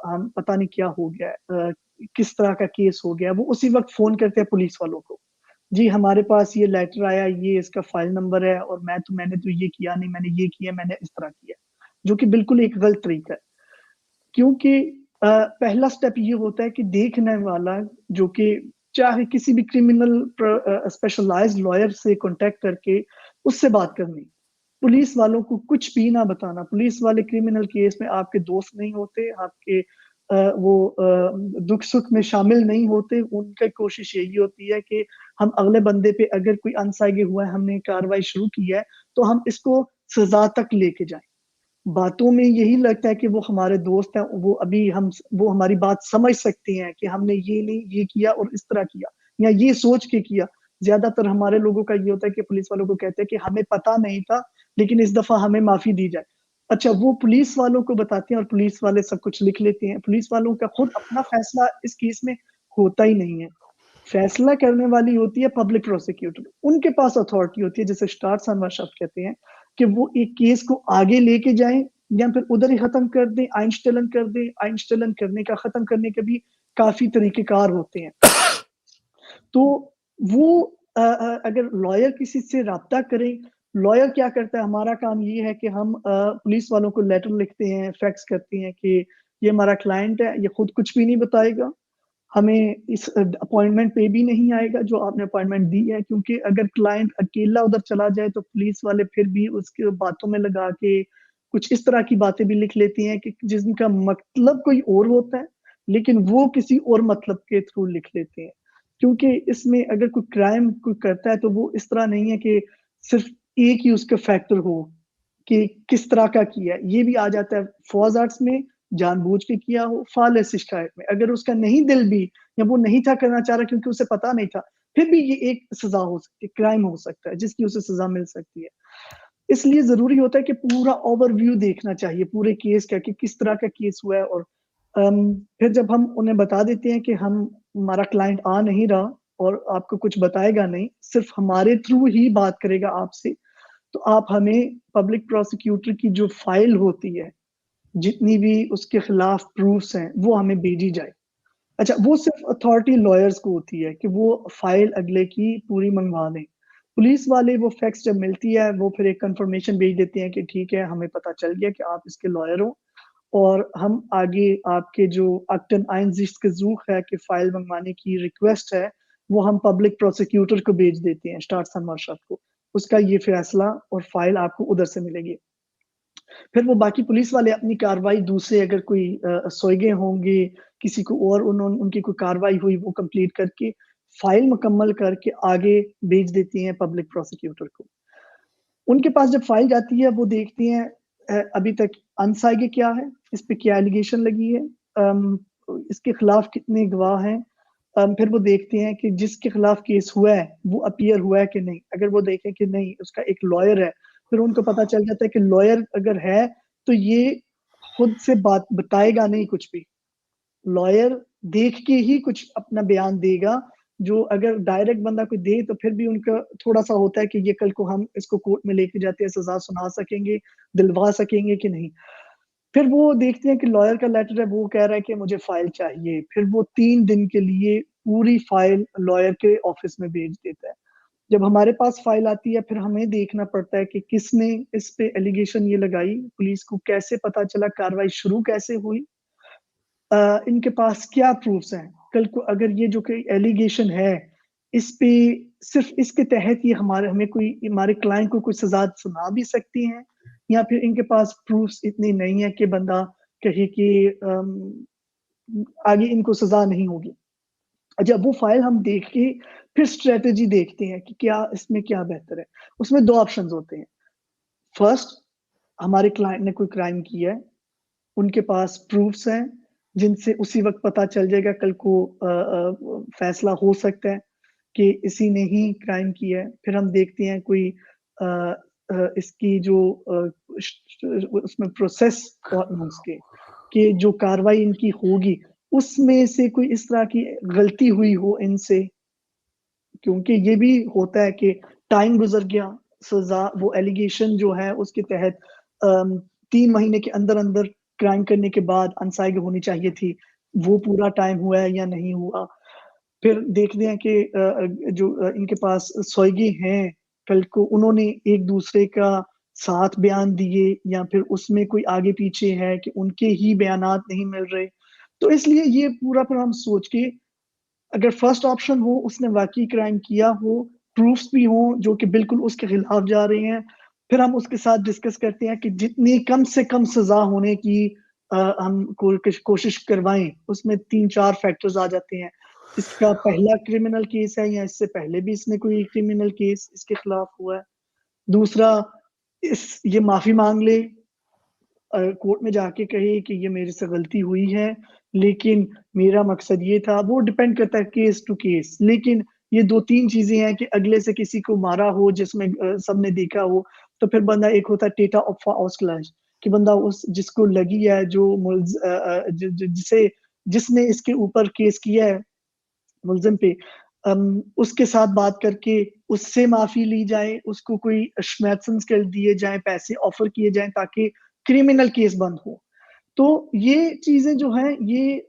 ہم پتہ نہیں کیا ہو گیا ہے، کس طرح کا کیس ہو گیا. وہ اسی وقت فون کرتے ہیں پولیس والوں کو، جی ہمارے پاس یہ لیٹر آیا، یہ اس کا فائل نمبر ہے اور میں نے تو یہ کیا نہیں، میں نے یہ کیا، میں نے اس طرح کیا، جو کہ بالکل ایک غلط طریقہ ہے. کیونکہ پہلا سٹیپ یہ ہوتا ہے کہ دیکھنے والا جو کہ چاہے کسی بھی کرمنل اسپیشلائزڈ لائر سے کانٹیکٹ کر کے اس سے بات کرنی، پولیس والوں کو کچھ بھی نہ بتانا. پولیس والے کرمنل کیس میں آپ کے دوست نہیں ہوتے، آپ کے وہ دکھ سکھ میں شامل نہیں ہوتے. ان کی کوشش یہی ہوتی ہے کہ ہم اگلے بندے پہ اگر کوئی انساگی ہوا ہے، ہم نے کاروائی شروع کی ہے تو ہم اس کو سزا تک لے کے جائیں. باتوں میں یہی لگتا ہے کہ وہ ہمارے دوست ہیں، وہ ہماری بات سمجھ سکتے ہیں کہ ہم نے یہ نہیں یہ کیا اور اس طرح کیا یا یہ سوچ کے کیا. زیادہ تر ہمارے لوگوں کا یہ ہوتا ہے کہ پولیس والوں کو کہتے ہیں کہ ہمیں پتہ نہیں تھا لیکن اس دفعہ ہمیں معافی دی جائے. اچھا وہ پولیس والوں کو بتاتے ہیں اور پولیس والے سب کچھ لکھ لیتے ہیں. پولیس والوں کا خود اپنا فیصلہ اس کیس میں ہوتا ہی نہیں ہے. فیصلہ کرنے والی ہوتی ہے پبلک پروسیکیوٹر، ان کے پاس اتھارٹی ہوتی ہے جسے Staatsanwaltschaft کہتے ہیں کہ وہ ایک کیس کو آگے لے کے جائیں یا پھر ادھر ہی ختم کر دیں، آئنسٹلن کر دیں. آئنسٹلن کرنے کا ختم کرنے کے بھی کافی طریقہ کار ہوتے ہیں. تو وہ اگر لائر کسی سے رابطہ کریں، لائر کیا کرتا ہے، ہمارا کام یہ ہے کہ ہم پولیس والوں کو لیٹر لکھتے ہیں، فیکس کرتے ہیں کہ یہ ہمارا کلائنٹ ہے، یہ خود کچھ بھی نہیں بتائے گا، ہمیں اس اپوائنٹمنٹ پہ بھی نہیں آئے گا جو آپ نے اپوائنٹمنٹ دی ہے. کیونکہ اگر کلائنٹ اکیلا ادھر چلا جائے تو پولیس والے پھر بھی اس کے باتوں میں لگا کے کچھ اس طرح کی باتیں بھی لکھ لیتی ہیں کہ جن کا مطلب کوئی اور ہوتا ہے لیکن وہ کسی اور مطلب کے تھرو لکھ لیتے ہیں. کیونکہ اس میں اگر کوئی کرائم کوئی کرتا ہے تو وہ اس طرح نہیں ہے کہ صرف ایک ہی اس کا فیکٹر ہو کہ کس طرح کا کیا ہے. یہ بھی آ جاتا ہے فوز آرٹس میں، جان بوجھ کے کیا ہو. فالس شکایت میں اگر اس کا نہیں دل بھی یا وہ نہیں تھا کرنا چاہ رہا کیونکہ اسے پتا نہیں تھا، پھر بھی یہ ایک سزا ہو سکتی ہے، کرائم ہو سکتا ہے جس کی اسے سزا مل سکتی ہے. اس لیے ضروری ہوتا ہے کہ پورا اوور ویو دیکھنا چاہیے پورے کیس کا کہ کس طرح کا کیس ہوا ہے. اور پھر جب ہم انہیں بتا دیتے ہیں کہ ہمارا کلائنٹ آ نہیں رہا اور آپ کو کچھ بتائے گا نہیں، صرف ہمارے تھرو ہی بات کرے گا آپ سے، تو آپ ہمیں پبلک پروسیکیوٹر کی جو فائل ہوتی ہے، جتنی بھی اس کے خلاف پروفس ہیں، وہ ہمیں بھیجی جائے. اچھا وہ صرف اتھارٹی لائرز کو ہوتی ہے کہ وہ فائل اگلے کی پوری منگوا دیں. پولیس والے وہ فیکس جب ملتی ہے وہ پھر ایک کنفرمیشن بھیج دیتے ہیں کہ ٹھیک ہے ہمیں پتہ چل گیا کہ آپ اس کے لائر ہو اور ہم آگے آپ کے جو Akten Einsicht gesuch ہے کہ فائل منگوانے کی ریکویسٹ ہے وہ ہم پبلک پروسیکیوٹر کو بھیج دیتے ہیں اسٹارٹ سنمارشات کو، اس کا یہ فیصلہ اور فائل آپ کو ادھر سے ملے گی. پھر وہ باقی پولیس والے اپنی کاروائی دوسرے اگر کوئی سوئگے ہوں گے کسی کو اور ان کی کوئی کاروائی ہوئی وہ کمپلیٹ کر کے فائل مکمل کر کے آگے بھیج دیتی ہیں پبلک پروسیکیوٹر کو. ان کے پاس جب فائل جاتی ہے وہ دیکھتے ہیں ابھی تک انسائگے کیا ہے، اس پہ کیا ایلیگیشن لگی ہے، اس کے خلاف کتنے گواہ ہیں، پھر وہ دیکھتے ہیں کہ جس کے خلاف کیس ہوا ہے وہ اپیئر ہوا ہے کہ نہیں. اگر وہ دیکھیں کہ نہیں اس کا ایک لائر ہے، پھر ان کو پتا چل جاتا ہے کہ لائر اگر ہے تو یہ خود سے بات بتائے گا نہیں کچھ بھی، لائر دیکھ کے ہی کچھ اپنا بیان دے گا. جو اگر ڈائریکٹ بندہ کوئی دے تو پھر بھی ان کا تھوڑا سا ہوتا ہے کہ یہ کل کو ہم اس کو کورٹ میں لے کے جاتے ہیں سزا سنا سکیں گے، دلوا سکیں گے کہ نہیں. پھر وہ دیکھتے ہیں کہ لائر کا لیٹر ہے وہ کہہ رہا ہے کہ مجھے فائل چاہیے، پھر وہ 3 دن کے لیے پوری فائل لائر کے آفس میں بھیج دیتا ہے. جب ہمارے پاس فائل آتی ہے پھر ہمیں دیکھنا پڑتا ہے کہ کس نے اس پہ ایلیگیشن یہ لگائی، پولیس کو کیسے پتا چلا، کاروائی شروع کیسے ہوئی، ان کے پاس کیا پروفس ہیں. کل کو اگر یہ جو کہ ایلیگیشن ہے اس پہ صرف اس کے تحت یہ ہمارے کلائنٹ کو کوئی سزا سنا بھی سکتی ہیں، یا پھر ان کے پاس پروفس اتنے نہیں ہیں کہ بندہ کہے کہ آگے ان کو سزا نہیں ہوگی. جب وہ فائل ہم دیکھ کے پھر اسٹریٹجی دیکھتے ہیں کہ کیا اس میں کیا بہتر ہے. اس میں 2 آپشنز ہوتے ہیں. فرسٹ، ہمارے کلائنٹ نے کوئی کرائم کیا ہے، ان کے پاس پروفس ہیں جن سے اسی وقت پتا چل جائے گا، کل کو فیصلہ ہو سکتا ہے کہ اسی نے ہی کرائم کیا ہے. پھر ہم دیکھتے ہیں کوئی اس کی جو اس میں پروسیس کارنرز کے کہ جو کاروائی ان کی ہوگی اس میں سے کوئی اس طرح کی غلطی ہوئی ہو ان سے، کیونکہ یہ بھی ہوتا ہے کہ ٹائم گزر گیا، سزا وہ ایلیگیشن جو ہے اس کے تحت 3 مہینے کے اندر اندر کرائم کرنے کے بعد انسائگ ہونی چاہیے تھی، وہ پورا ٹائم ہوا ہے یا نہیں ہوا. پھر دیکھتے ہیں کہ جو ان کے پاس سوئگی ہیں کل کو انہوں نے ایک دوسرے کا ساتھ بیان دیے یا پھر اس میں کوئی آگے پیچھے ہے کہ ان کے ہی بیانات نہیں مل رہے. تو اس لیے یہ پورا پھر ہم سوچ کے اگر فرسٹ آپشن ہو اس نے واقعی کرائم کیا ہو، پروفس بھی ہوں جو کہ بالکل اس کے خلاف جا رہے ہیں، پھر ہم اس کے ساتھ ڈسکس کرتے ہیں کہ جتنی کم سے کم سزا ہونے کی ہم کوشش کروائیں. اس میں 3-4 فیکٹرز آ جاتے ہیں. اس کا پہلا کرمنل کیس ہے یا اس سے پہلے بھی اس نے کوئی کرمنل کیس اس کے خلاف ہوا ہے. دوسرا، یہ معافی مانگ لے، کورٹ میں جا کے کہے کہ یہ میرے سے غلطی ہوئی ہے لیکن میرا مقصد یہ تھا. وہ ڈیپینڈ کرتا ہے کیس ٹو کیس. لیکن یہ 2-3 چیزیں ہیں کہ اگلے سے کسی کو مارا ہو جس میں سب نے دیکھا ہو تو پھر بندہ ایک ہوتا ہے ٹیٹا آف آسکلائش کہ بندہ جس کو لگی ہے جس نے اس کے اوپر کیس کیا ہے ملزم پہ، اس کے ساتھ بات کر کے اس سے معافی لی جائے، اس کو کوئی شمیتسنز کر دیے جائیں، پیسے آفر کیے جائیں تاکہ کرمنل کیس بند ہو. تو یہ چیزیں جو ہیں یہ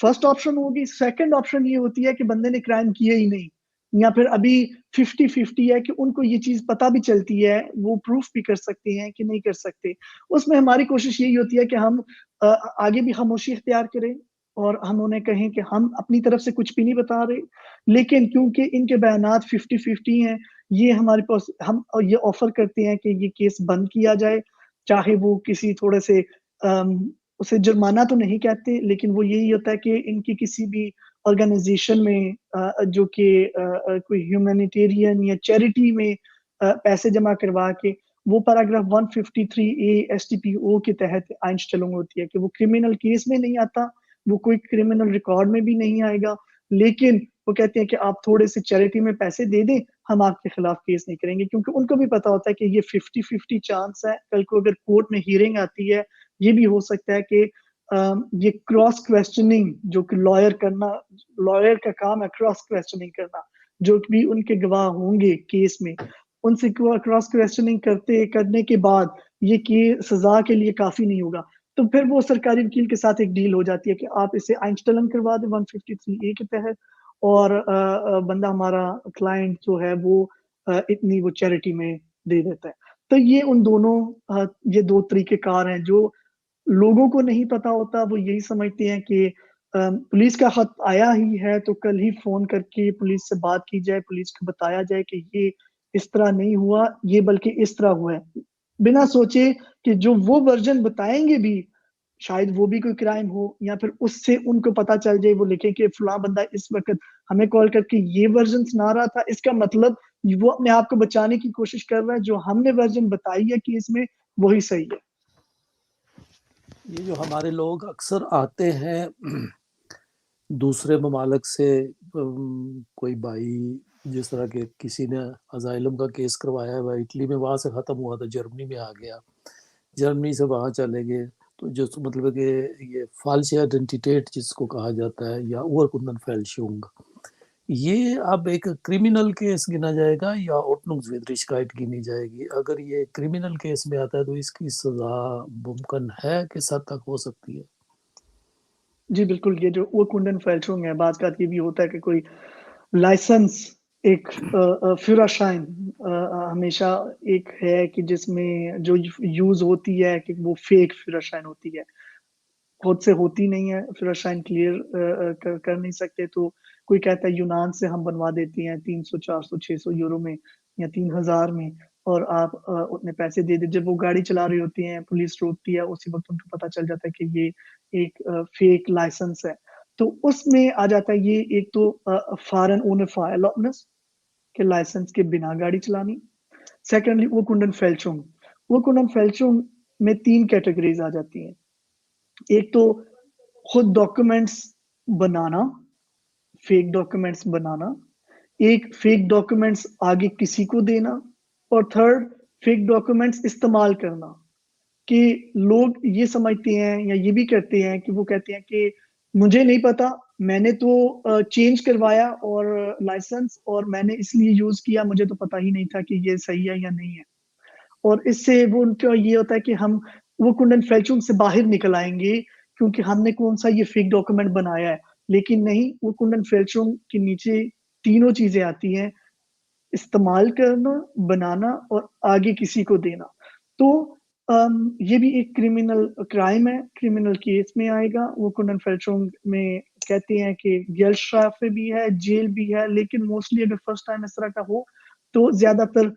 فرسٹ آپشن ہوگی. سیکنڈ آپشن یہ ہوتی ہے کہ بندے نے کرائم کیا ہی نہیں یا پھر ابھی 50-50 ہے کہ ان کو یہ چیز پتہ بھی چلتی ہے، وہ پروف بھی کر سکتے ہیں کہ نہیں کر سکتے. اس میں ہماری کوشش یہی ہوتی ہے کہ ہم آگے بھی خاموشی اختیار کریں اور ہم انہیں کہیں کہ ہم اپنی طرف سے کچھ بھی نہیں بتا رہے، لیکن کیونکہ ان کے بیانات 50-50 ہیں یہ ہمارے پاس ہم یہ آفر کرتے ہیں کہ یہ کیس بند کیا جائے، چاہے وہ کسی تھوڑے سے اسے جرمانہ تو نہیں کہتے لیکن وہ یہی ہوتا ہے کہ ان کی کسی بھی آرگنائزیشن میں جو کہ کوئی ہیومینیٹیرین یا چیریٹی میں پیسے جمع کروا کے وہ پیراگراف 153A STPO کے تحت آئنسٹلنگ ہوتی ہے کہ وہ کرمنل کیس میں نہیں آتا، وہ کوئی کرمنل ریکارڈ میں بھی نہیں آئے گا، لیکن وہ کہتے ہیں کہ آپ تھوڑے سے چیریٹی میں پیسے دے دیں ہم آپ کے خلاف کیس نہیں کریں گے. کیونکہ ان کو بھی پتا ہوتا ہے کہ یہ 50-50 چانس ہے، کل کو اگر کورٹ میں ہیئرنگ آتی ہے یہ بھی ہو سکتا ہے کہ یہ کراس کویسچننگ جو کہ لائر کا کام ہے، کراس کویسچننگ کرنا، جو بھی ان کے گواہ ہوں گے کیس میں ان سے کراس کویسچننگ کرنے کے بعد یہ کہ سزا کے لیے کافی نہیں ہوگا تو پھر وہ سرکاری وکیل کے ساتھ ایک ڈیل ہو جاتی ہے کہ آپ اسے آئنسٹلنگ کروا دیں 153A کے تحت اور بندہ ہمارا کلائنٹ جو ہے وہ اتنی وہ چیریٹی میں دے دیتا ہے. تو یہ ان دونوں یہ 2 طریقہ کار ہیں جو لوگوں کو نہیں پتا ہوتا, وہ یہی سمجھتے ہیں کہ پولیس کا خط آیا ہی ہے تو کل ہی فون کر کے پولیس سے بات کی جائے, پولیس کو بتایا جائے کہ یہ اس طرح نہیں ہوا, یہ بلکہ اس طرح ہوا ہے, بنا سوچے کہ جو وہ ورژن بتائیں گے بھی شاید وہ بھی کوئی کرائم ہو, یا پھر اس سے ان کو پتا چل جائے, وہ لکھیں کہ فلاں بندہ اس وقت ہمیں کال کر کے یہ ورژن سنا رہا تھا, اس کا مطلب وہ اپنے آپ کو بچانے کی کوشش کر رہا ہے, جو ہم نے ورژن بتائی ہے کہ اس میں وہی صحیح ہے. یہ جو ہمارے لوگ اکثر آتے ہیں دوسرے ممالک سے, کوئی بھائی جس طرح کہ کسی نے اسائلم کا کیس کروایا ہے اٹلی میں, وہاں سے ختم ہوا تھا, جرمنی میں آ گیا, جرمنی سے وہاں چلے گئے, تو جو مطلب ہے کہ یہ فالسی آئیڈینٹیٹیٹ جس کو کہا جاتا ہے, یا اورکندن فیلشنگ, یہ اب ایک کرمنل کیس گنا جائے گا یا شکایت گنی جائے گی؟ اگر یہ کرمنل کیس میں آتا ہے تو اس کی سزا ممکن ہے کس حد تک ہو سکتی ہے؟ جی بالکل, یہ جو اورکندن فیلشنگ ہے, بعض کا یہ بھی ہوتا ہے کہ کوئی لائسنس ایک فیوراشائن ہمیشہ ایک ہے کہ جس میں جو یوز ہوتی ہے کہ وہ فیک فیوراشائن ہوتی ہے, خود سے ہوتی نہیں ہے, فیوراشائن کلیئر کر نہیں سکتے, تو کوئی کہتا ہے یونان سے ہم بنوا دیتے ہیں 300 400 600 یورو میں یا 3000 میں, اور آپ اتنے پیسے دے دیں. جب وہ گاڑی چلا رہی ہوتی ہیں, پولیس روکتی ہے, اسی وقت ان کو پتا چل جاتا ہے کہ یہ ایک فیک لائسنس ہے. تو اس میں آ جاتا ہے یہ ایک تو فارن اونر فائرلessness کہ لائسنس کے بنا گاڑی چلانی. سیکنڈلی اورکندن فیلشنگ, اورکندن فیلشنگ میں 3 کیٹیگریز آ جاتی ہیں. ایک تو خود ڈاکومنٹس بنانا, فیک ڈاکومنٹس بنانا, ایک فیک ڈاکومنٹس آگے کسی کو دینا, اور تھرڈ فیک ڈاکومنٹس استعمال کرنا. کہ لوگ یہ سمجھتے ہیں یا یہ بھی کرتے ہیں کہ وہ کہتے ہیں کہ مجھے نہیں پتا, میں نے تو چینج کروایا اور لائسنس, اور میں نے اس لیے یوز کیا, مجھے تو پتا ہی نہیں تھا کہ یہ صحیح ہے یا نہیں ہے. اور اس سے وہ ان کا یہ ہوتا ہے کہ ہم وہ کنڈن فیلشنگ سے باہر نکل آئیں گے کیونکہ ہم نے کون سا یہ فیک ڈاکومنٹ بنایا ہے. لیکن نہیں, وہ کنڈن فیلشنگ کے نیچے تینوں چیزیں آتی ہیں, استعمال کرنا, بنانا اور آگے کسی کو دینا. تو یہ بھی ایک کرمنل کرائم ہے, کرمنل کیس میں آئے گا. وہ کنڈن فیلشنگ میں کہتے ہیں کہ گیلشٹرافے بھی ہے, جیل بھی ہے, لیکن موسٹلی اگر فرسٹ ٹائم اس طرح کا ہو تو زیادہ تر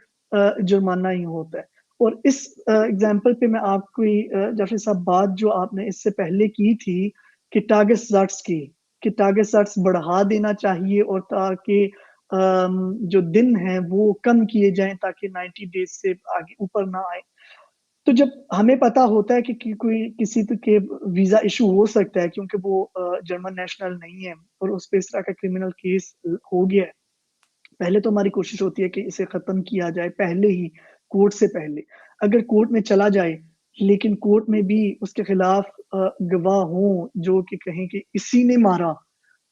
جرمانہ ہی ہوتا ہے. اور اس ایگزامپل پہ میں آپ کو جعفری صاحب بات جو آپ نے اس سے پہلے کی تھی کہ ٹاگسٹس کی, کہ ٹاگسٹس بڑھا دینا چاہیے اور تاکہ جو دن ہیں وہ کم کیے جائیں تاکہ 90 ڈیز سے آگے اوپر نہ آئے. تو جب ہمیں پتا ہوتا ہے کہ کوئی کسی کے ویزا ایشو ہو سکتا ہے کیونکہ وہ جرمن نیشنل نہیں ہے اور اس پہ اس طرح کا کرمنل کیس ہو گیا ہے, پہلے تو ہماری کوشش ہوتی ہے کہ اسے ختم کیا جائے پہلے ہی, کورٹ سے پہلے. اگر کورٹ میں چلا جائے لیکن کورٹ میں بھی اس کے خلاف گواہ ہوں جو کہ کہیں کہ اسی نے مارا,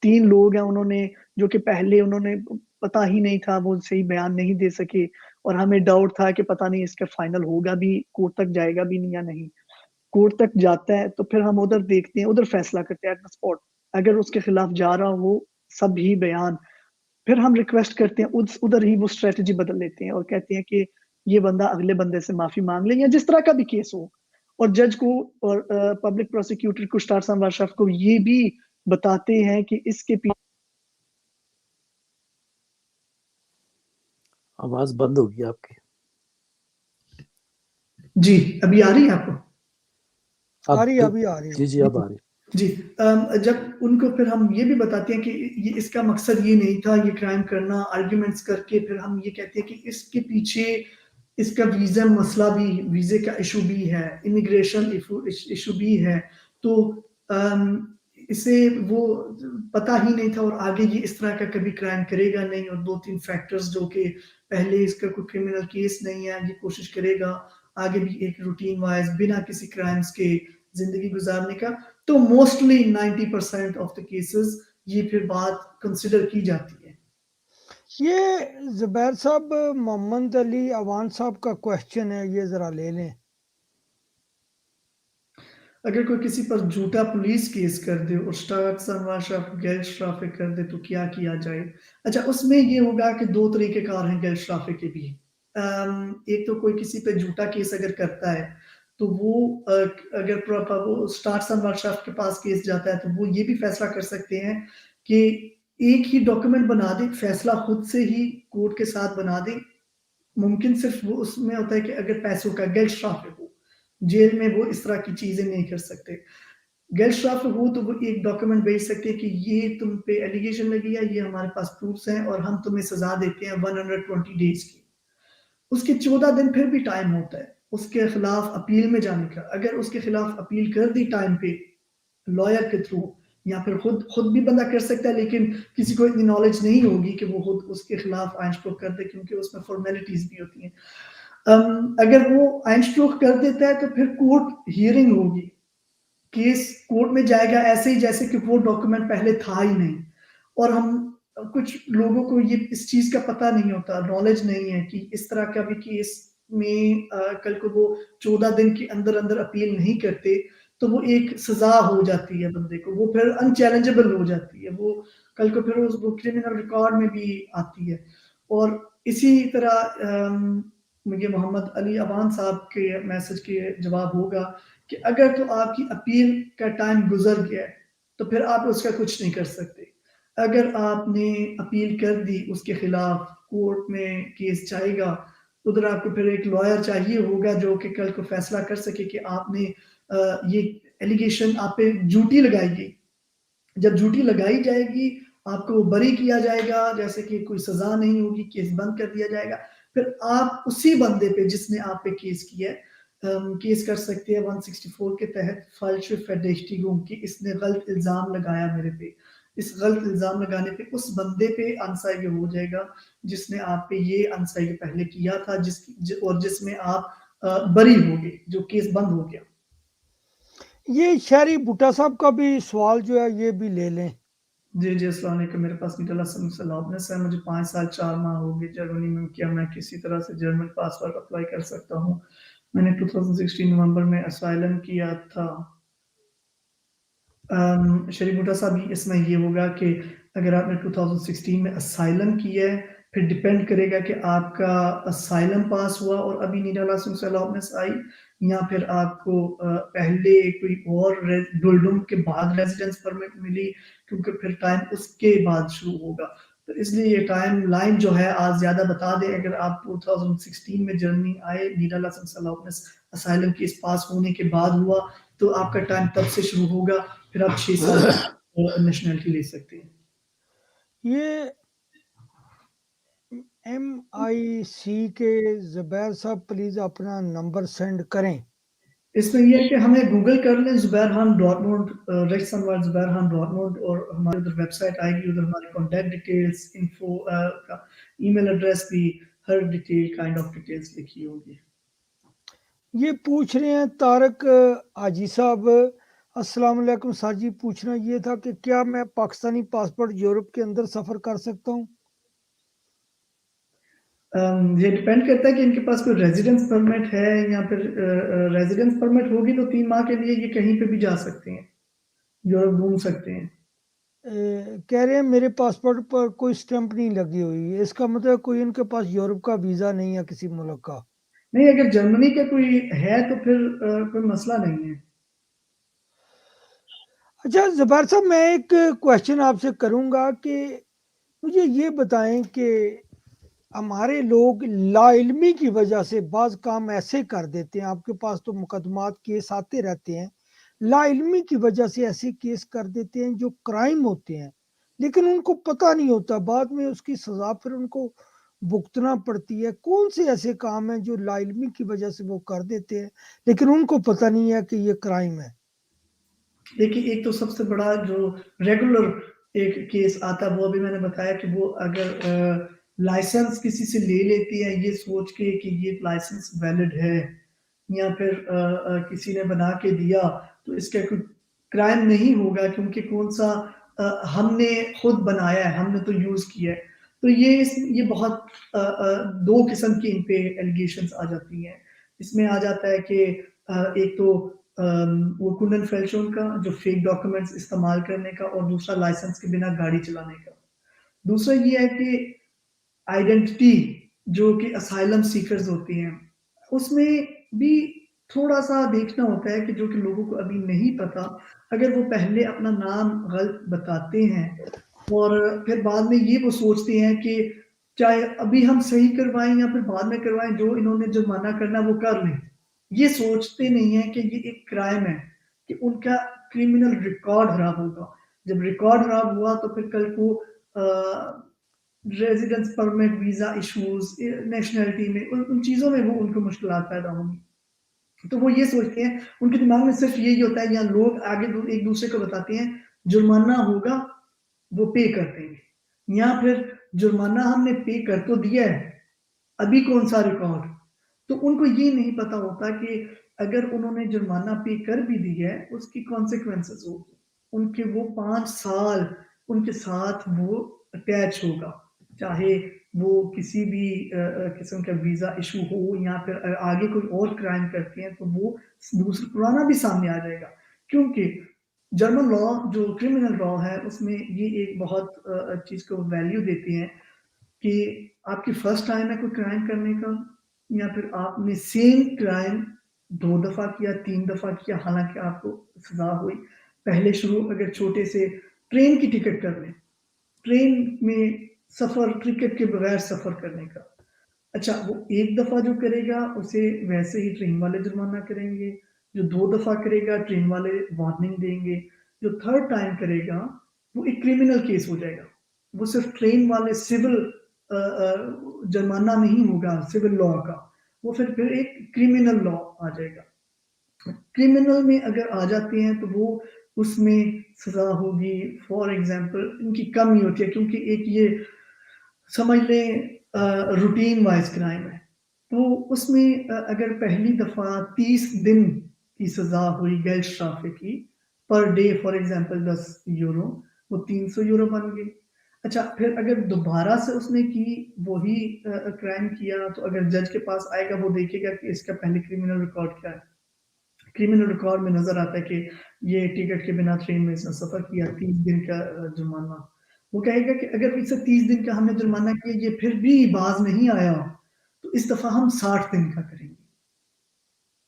3 لوگ ہیں انہوں نے جو کہ پہلے انہوں نے پتا ہی نہیں تھا, وہ صحیح بیان نہیں دے سکے, اور ہمیں ڈاؤٹ تھا کہ پتہ نہیں اس کا فائنل ہوگا بھی, کورٹ تک جائے گا بھی نہیں یا نہیں. کورٹ تک جاتا ہے تو پھر ہم ادھر دیکھتے ہیں, ادھر فیصلہ کرتے ہیں ایٹ دی اسپاٹ. اگر اس کے خلاف جا رہا ہو سب ہی بیان, پھر ہم ریکویسٹ کرتے ہیں, ادھر ہی وہ اسٹریٹجی بدل لیتے ہیں اور کہتے ہیں کہ یہ بندہ اگلے بندے سے معافی مانگ لے, یا جس طرح کا بھی کیس ہو. اور جج کو اور پبلک پروسیکیوٹر کو, شٹار سموار کو یہ بھی بتاتے ہیں کہ اس کے پیچھے. آواز بند ہوگی آپ کی. جی ابھی آ رہی ہے آپ کو؟ آ رہی ہے. جی اب آ رہی. جی, جب ان کو پھر ہم یہ بھی بتاتے ہیں کہ یہ اس کا مقصد یہ نہیں تھا یہ کرائم کرنا, آرگیومنٹس کر کے پھر ہم یہ کہتے ہیں کہ اس کے پیچھے اس کا ویزا مسئلہ بھی, ویزے کا ایشو بھی ہے, امیگریشن ایشو بھی ہے, تو اسے وہ پتا ہی نہیں تھا اور آگے یہ اس طرح کا کبھی کرائم کرے گا نہیں, اور 2-3 فیکٹرز جو کہ پہلے اس کا کوئی کرمنل کیس نہیں ہے, یہ کوشش کرے گا آگے بھی ایک روٹین وائز بنا کسی کرائمز کے زندگی گزارنے کا. تو موسٹلی 90% آف دا کیسز یہ پھر بات کنسیڈر کی جاتی ہے. یہ زبیر صاحب محمد علی اوان صاحب کا کوشچن ہے, یہ ذرا لے لیں. اگر کوئی کسی پر جھوٹا پولیس کیس کر دے اور شٹار سموار غیر شرافے کر دے تو کیا کیا جائے؟ اچھا, اس میں یہ ہوگا کہ 2 طریقے کار ہیں غیر شرافے کے بھی. ایک تو کوئی کسی پہ جھوٹا کیس اگر کرتا ہے تو وہ اگر وہ سٹارٹس انور شاہ کے پاس کیس جاتا ہے تو وہ یہ بھی فیصلہ کر سکتے ہیں کہ ایک ہی ڈاکیومنٹ بنا دیں، فیصلہ خود سے ہی کورٹ کے ساتھ بنا دیں. ممکن صرف وہ اس میں ہوتا ہے کہ اگر پیسوں کا گیلڈسٹرافے ہو، جیل میں وہ اس طرح کی چیزیں نہیں کر سکتے. گیلڈسٹرافے ہو تو وہ ایک ڈاکیومنٹ بھیج سکتے کہ یہ تم پہ ایلیگیشن لگی ہے، یہ ہمارے پاس پروفس ہیں اور ہم تمہیں سزا دیتے ہیں 120 ڈیز کی. اس کے 14 دن پھر بھی ٹائم ہوتا ہے اس کے خلاف اپیل میں جانے کا. اگر اس کے خلاف اپیل کر دی ٹائم پہ لائر کے تھرو، یا پھر خود بھی بندہ کر سکتا ہے، لیکن کسی کو اتنی نالج نہیں ہوگی کہ وہ خود اس کے خلاف آئنسپروک کر دے، کیونکہ اس میں فارمیلٹیز بھی ہوتی ہیں. اگر وہ آئنسپروک کر دیتا ہے تو پھر کورٹ ہیئرنگ ہوگی، کیس کورٹ میں جائے گا ایسے ہی جیسے کہ وہ ڈاکیومنٹ پہلے تھا ہی نہیں. اور ہم کچھ لوگوں کو یہ اس چیز کا پتہ نہیں ہوتا، نالج نہیں ہے کہ اس طرح کا بھی کیس میں کل کو وہ 14 دن کے اندر اپیل نہیں کرتے تو وہ ایک سزا ہو جاتی ہے بندے کو، وہ پھر انچیلنجبل ہو جاتی ہے، وہ کل کو پھر اس کرمنل ریکارڈ میں بھی آتی ہے. اور اسی طرح مجھے محمد علی ابان صاحب کے میسج کے جواب ہوگا کہ اگر تو آپ کی اپیل کا ٹائم گزر گیا ہے تو پھر آپ اس کا کچھ نہیں کر سکتے. اگر آپ نے اپیل کر دی اس کے خلاف، کورٹ میں کیس جائے گا، ادھر آپ کو پھر ایک لائر چاہیے ہوگا جو کہ کل کو فیصلہ کر سکے کہ آپ نے یہ ایلیگیشن آپ پہ جھوٹی لگائی گئی. جب جھوٹی لگائی جائے گی آپ کو بری کیا جائے گا، جیسے کہ کوئی سزا نہیں ہوگی، کیس بند کر دیا جائے گا. پھر آپ اسی بندے پہ جس نے آپ پہ کیس کیا ہے کیس کر سکتے ہیں 164 کے تحت فالشو فیڈیشٹیگوں کی اس نے غلط الزام لگایا میرے پہ. اس غلط الزام لگانے پہ اس بندے پہ انسائیگ ہو جائے گا جس نے آپ پہ یہ انسائیگ پہلے کیا تھا، اور جس میں آپ بری ہو گئے، جو کیس بند ہو گیا. یہ شہری بھٹا صاحب کا بھی سوال جو ہے یہ بھی لے لیں. جی السلام علیکم. میرے پاس میٹھا لسن صلاحیت ہے، مجھے 5 سال 4 ماہ ہو گئے جرمنی میں. کیا میں کسی طرح سے جرمن پاسپورٹ اپلائی کر سکتا ہوں؟ میں نے 2016 نومبر میں اسائلم کیا تھا. شریف بھٹا صاحب اس میں یہ ہوگا کہ اگر آپ نے 2016 میں اسائلم کیا ہے، پھر ڈیپینڈ کرے گا کہ آپ کا اسائلم پاس ہوا اور ابھی نیڈا لاسن صلاحیت آئی، یا پھر آپ کو پہلے کوئی اور ڈولڈم کے بعد ریزیڈنس پرمٹ ملی، کیونکہ پھر ٹائم اس کے بعد شروع ہوگا. تو اس لیے یہ ٹائم لائن جو ہے آج زیادہ بتا دیں. اگر آپ 2016 میں جرمنی آئے، نیڈا لاسن صلاحیت اسائلم کیس پاس ہونے کے بعد ہوا، تو آپ کا ٹائم تب سے شروع ہوگا، پھر آپ 6 سال نیشنلٹی لے سکتے ہیں. یہ MIC کے زبیر صاحب پلیز اپنا نمبر سینڈ کریں. اس میں یہ ہے کہ ہمیں گوگل کر لیں زبیرحان.مونٹ، ریکس انوار زبیرحان.مونٹ، اور ہماری ادھر ویب سائٹ آئے گی، ادھر ہماری کانٹیکٹ ڈیٹیلز، انفو کا ای میل ایڈریس بھی، ہر ڈیٹیل کائنڈ آف ڈیٹیلز لکھی ہوگی. یہ پوچھ رہے ہیں طارق حاجی صاحب، السلام علیکم سر جی، پوچھنا یہ تھا کہ کیا میں پاکستانی پاسپورٹ یورپ کے اندر سفر کر سکتا ہوں؟ یہ ڈیپینڈ کرتا ہے کہ ان کے پاس کوئی ریزیڈنس پرمٹ ہے، یا پھر ریزیڈنس پرمٹ ہوگی تو 3 ماہ کے لیے یہ کہیں پہ بھی جا سکتے ہیں، یورپ گھوم سکتے ہیں. کہہ رہے ہیں میرے پاسپورٹ پر کوئی سٹیمپ نہیں لگی ہوئی، اس کا مطلب کوئی ان کے پاس یورپ کا ویزا نہیں ہے کسی ملک کا؟ نہیں، اگر جرمنی کا کوئی ہے تو پھر کوئی مسئلہ نہیں ہے. اچھا زبیر صاحب، میں ایک کوشچن آپ سے کروں گا کہ مجھے یہ بتائیں کہ ہمارے لوگ لا علمی کی وجہ سے بعض کام ایسے کر دیتے ہیں، آپ کے پاس تو مقدمات کیس آتے رہتے ہیں، لا علمی کی وجہ سے ایسے کیس کر دیتے ہیں جو کرائم ہوتے ہیں، لیکن ان کو پتہ نہیں ہوتا، بعد میں اس کی سزا پھر ان کو بھگتنا پڑتی ہے. کون سے ایسے کام ہیں جو لا علمی کی وجہ سے وہ کر دیتے ہیں لیکن ان کو پتہ نہیں ہے کہ یہ کرائم ہے؟ دیکھیے، ایک تو سب سے بڑا جو ریگولر ایک کیس آتا ہے وہ ابھی میں نے بتایا کہ وہ اگر لائسنس کسی سے لے لیتی ہے یہ سوچ کے کہ یہ لائسنس ویلڈ ہے، یا پھر کسی نے بنا کے دیا، تو اس کا کوئی کرائم نہیں ہوگا، کیونکہ کون سا ہم نے خود بنایا ہے، ہم نے تو یوز کیا ہے. تو یہ بہت 2 قسم کی ان پہ ایلیگیشنز آ جاتی ہیں. اس میں آ جاتا ہے کہ ایک تو وہ کنڈن فیلشون کا جو فیک ڈاکیومنٹس استعمال کرنے کا، اور دوسرا لائسنس کے بنا گاڑی چلانے کا. دوسرا یہ ہے کہ آئیڈینٹی جو کہ اسائلم سیکرز ہوتی ہیں، اس میں بھی تھوڑا سا دیکھنا ہوتا ہے کہ جو کہ لوگوں کو ابھی نہیں پتا، اگر وہ پہلے اپنا نام غلط بتاتے ہیں اور پھر بعد میں یہ وہ سوچتے ہیں کہ چاہے ابھی ہم صحیح کروائیں یا پھر بعد میں کروائیں، جو انہوں نے جرمانہ کرنا وہ کر لیں، یہ سوچتے نہیں ہیں کہ یہ ایک کرائم ہے، کہ ان کا کرمنل ریکارڈ خراب ہوگا. جب ریکارڈ خراب ہوا تو پھر کل کو residence permit, visa issues, nationality میں ان چیزوں میں وہ ان کو مشکلات پیدا ہوں گی. تو وہ یہ سوچتے ہیں، ان کے دماغ میں صرف یہی ہوتا ہے، یا لوگ آگے ایک دوسرے کو بتاتے ہیں جرمانہ ہوگا وہ پے کر دیں گے، یا پھر جرمانہ ہم نے پے کر تو دیا ہے ابھی کون سا ریکارڈ. تو ان کو یہ نہیں پتا ہوتا کہ اگر انہوں نے جرمانہ پے کر بھی دیا ہے اس کی کانسیکوینسز ہوگی، ان کے وہ 5 سال ان کے ساتھ وہ اٹیچ ہوگا، چاہے وہ کسی بھی قسم کا ویزا ایشو ہو یا پھر آگے کوئی اور کرائم کرتے ہیں تو وہ دوسرا پرانا بھی سامنے آ جائے گا. کیونکہ جرمن لا جو کرمنل لا ہے اس میں یہ ایک بہت چیز کو ویلیو دیتے ہیں کہ آپ کی فرسٹ ٹائم ہے کوئی کرائم کرنے کا، یا پھر آپ نے سیم کرائم 2 دفعہ کیا 3 دفعہ کیا، حالانکہ آپ کو سزا ہوئی. پہلے شروع اگر چھوٹے سے ٹرین کی ٹکٹ کر لیں، ٹرین میں سفر ٹکٹ کے بغیر سفر کرنے کا، اچھا وہ 1 دفعہ جو کرے گا اسے ویسے ہی ٹرین والے جرمانہ کریں گے، جو 2 دفعہ کرے گا ٹرین والے وارننگ دیں گے، جو 3rd ٹائم کرے گا وہ ایک کرمنل کیس ہو جائے گا. وہ صرف ٹرین والے سول جرمانہ نہیں ہوگا سول لا کا، وہ پھر ایک کرمنل لا آ جائے گا. کرمنل میں اگر آ جاتے ہیں تو وہ اس میں سزا ہوگی. فار ایگزامپل ان کی کمی ہوتی ہے کیونکہ ایک یہ سمجھ لیں روٹین وائز کرائم ہے، تو اس میں اگر پہلی دفعہ 30 دن کی سزا ہوئی گیلشٹرافے کی per day, for example 10 euro, وہ 300 یورو بن گئی. اچھا پھر اگر دوبارہ سے اس نے کی وہی کرائم کیا تو اگر جج کے پاس آئے گا وہ دیکھے گا کہ اس کا پہلے کرمنل ریکارڈ کیا ہے. کرمنل ریکارڈ میں نظر آتا ہے کہ یہ ٹکٹ کے بنا ٹرین میں اس نے سفر کیا، 30 دن کا جرمانہ. وہ کہے گا کہ اگر اسے 30 دن کا ہم نے جرمانہ کیا یہ پھر بھی باز نہیں آیا تو اس دفعہ ہم 60 دن کا کریں گے.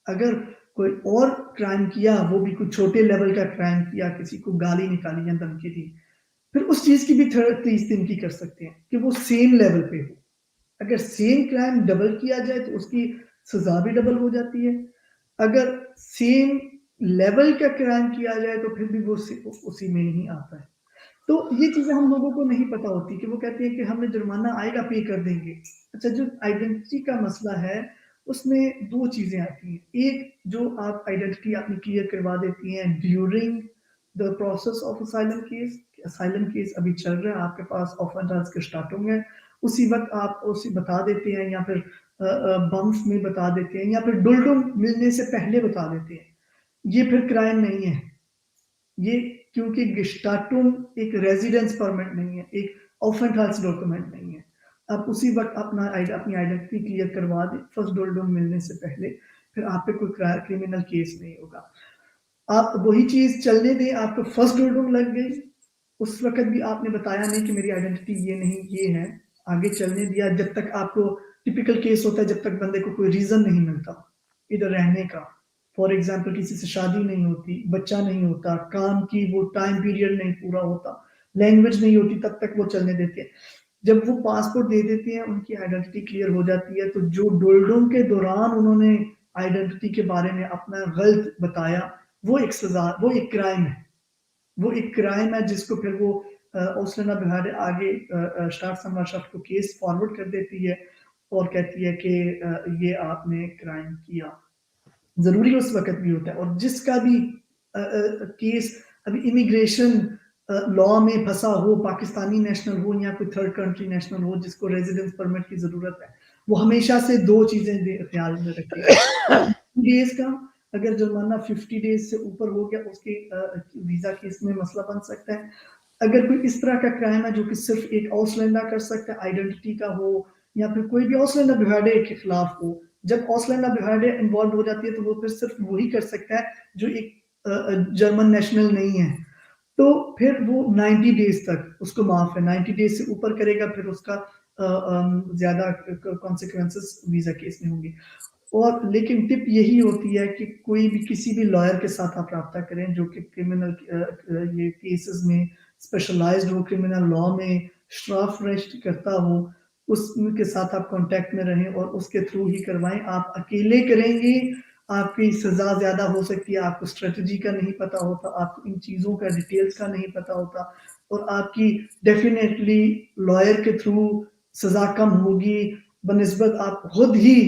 اگر کوئی اور کرائم کیا، وہ بھی کوئی چھوٹے لیول کا کرائم کیا، کسی کو گالی نکالی یا دھمکی دی، پھر اس چیز کی بھی 30 دن کی کر سکتے ہیں کہ وہ سیم لیول پہ ہو. اگر سیم کرائم ڈبل کیا جائے تو اس کی سزا بھی ڈبل ہو جاتی ہے. اگر سیم لیول کا کرائم کیا جائے تو پھر بھی وہ اسی میں ہی آتا ہے. تو یہ چیزیں ہم لوگوں کو نہیں پتا ہوتی کہ وہ کہتے ہیں کہ ہمیں جرمانہ آئے گا پے کر دیں گے. اچھا جو آئیڈینٹی کا مسئلہ ہے اس میں 2 چیزیں آتی ہیں. ایک جو آپ آئیڈینٹی اپنی کلیئر کروا دیتی ہیں during the process of asylum case. Asylum case ابھی چل رہا ہے آپ کے پاس، آفنٹرز کے اسٹارٹنگ ہے، اسی وقت آپ اسے بتا دیتے ہیں، یا پھر بمس میں بتا دیتے ہیں، یا پھر ڈلڈم ملنے سے پہلے بتا دیتے ہیں. یہ پھر کرائم نہیں ہے یہ، کیونکہ گسٹاٹم ایک ریزیڈنس پرمٹ نہیں ہے، ایک آفنٹرز ڈاکومنٹ نہیں ہے. آپ اسی وقت اپنی آئیڈینٹی کلیئر کروا دیں فرسٹ ڈلڈم ملنے سے پہلے، پھر آپ پہ کوئی کرمنل کیس نہیں ہوگا. آپ وہی چیز چلنے دیں، آپ کو فرسٹ ڈلڈم لگ گئی، اس وقت بھی آپ نے بتایا نہیں کہ میری آئیڈینٹی یہ نہیں یہ ہے، آگے چلنے دیا. جب تک آپ کو ٹپیکل کیس ہوتا ہے جب تک بندے کو کوئی ریزن نہیں ملتا ادھر رہنے کا، فار ایگزامپل کسی سے شادی نہیں ہوتی، بچہ نہیں ہوتا، کام کی وہ ٹائم پیریڈ نہیں پورا ہوتا، لینگویج نہیں ہوتی، تب تک وہ چلنے دیتے ہیں. جب وہ پاسپورٹ دے دیتے ہیں ان کی آئیڈینٹی کلیئر ہو جاتی ہے تو جو ڈولڈم کے دوران انہوں نے آئیڈینٹی کے بارے میں اپنا غلط بتایا وہ ایک سزا، وہ ایک کرائم ہے. وہ ایک کرائم ہے جس کو پھر وہ اوسلنا بہارے آگے اسٹاٹ سمارشافٹ کو کیس فارورڈ کر دیتی ہے اور کہتی ہے کہ یہ آپ نے کرائم کیا. ضروری اس وقت بھی ہوتا ہے. اور جس کا بھی کیس ابھی امیگریشن لا میں پھنسا ہو، پاکستانی نیشنل ہو یا کوئی 3rd کنٹری نیشنل ہو جس کو ریزیڈنس پرمٹ کی ضرورت ہے، وہ ہمیشہ سے 2 چیزیں خیال میں رکھے. ڈیز کا اگر جرمانہ 50 ڈیز سے اوپر ہو گیا اس کے ویزا کیس میں مسئلہ بن سکتا ہے. اگر کوئی اس طرح کا کرائم ہے جو کہ صرف ایک آؤسلینڈر کر سکتا ہے، آئیڈینٹی کا ہو یا پھر کوئی بھی آؤسلینڈر بہاڑے کے خلاف ہو، جب آؤسلینڈر بہاڑے انوالو ہو جاتی ہے تو وہ پھر صرف وہی کر سکتا ہے جو ایک جرمن نیشنل نہیں ہے. تو پھر وہ 90 ڈیز تک اس کو معاف ہے. 90 ڈیز سے اوپر کرے گا پھر اس کا زیادہ کانسیکوینسز ویزا کیس میں ہوں گے. اور لیکن ٹپ یہی ہوتی ہے کہ کوئی بھی کسی بھی لائر کے ساتھ آپ رابطہ کریں جو کہ کرمنل یہ کیسز میں اسپیشلائزڈ ہو، کرمنل لا میں شراف رجسٹ کرتا ہو، اس کے ساتھ آپ کانٹیکٹ میں رہیں اور اس کے تھرو ہی کروائیں. آپ اکیلے کریں گے آپ کی سزا زیادہ ہو سکتی ہے، آپ کو اسٹریٹجی کا نہیں پتا ہوتا، آپ کو ان چیزوں کا ڈیٹیلز کا نہیں پتا ہوتا، اور آپ کی ڈیفینیٹلی لائر کے تھرو سزا کم ہوگی بنسبت آپ خود ہی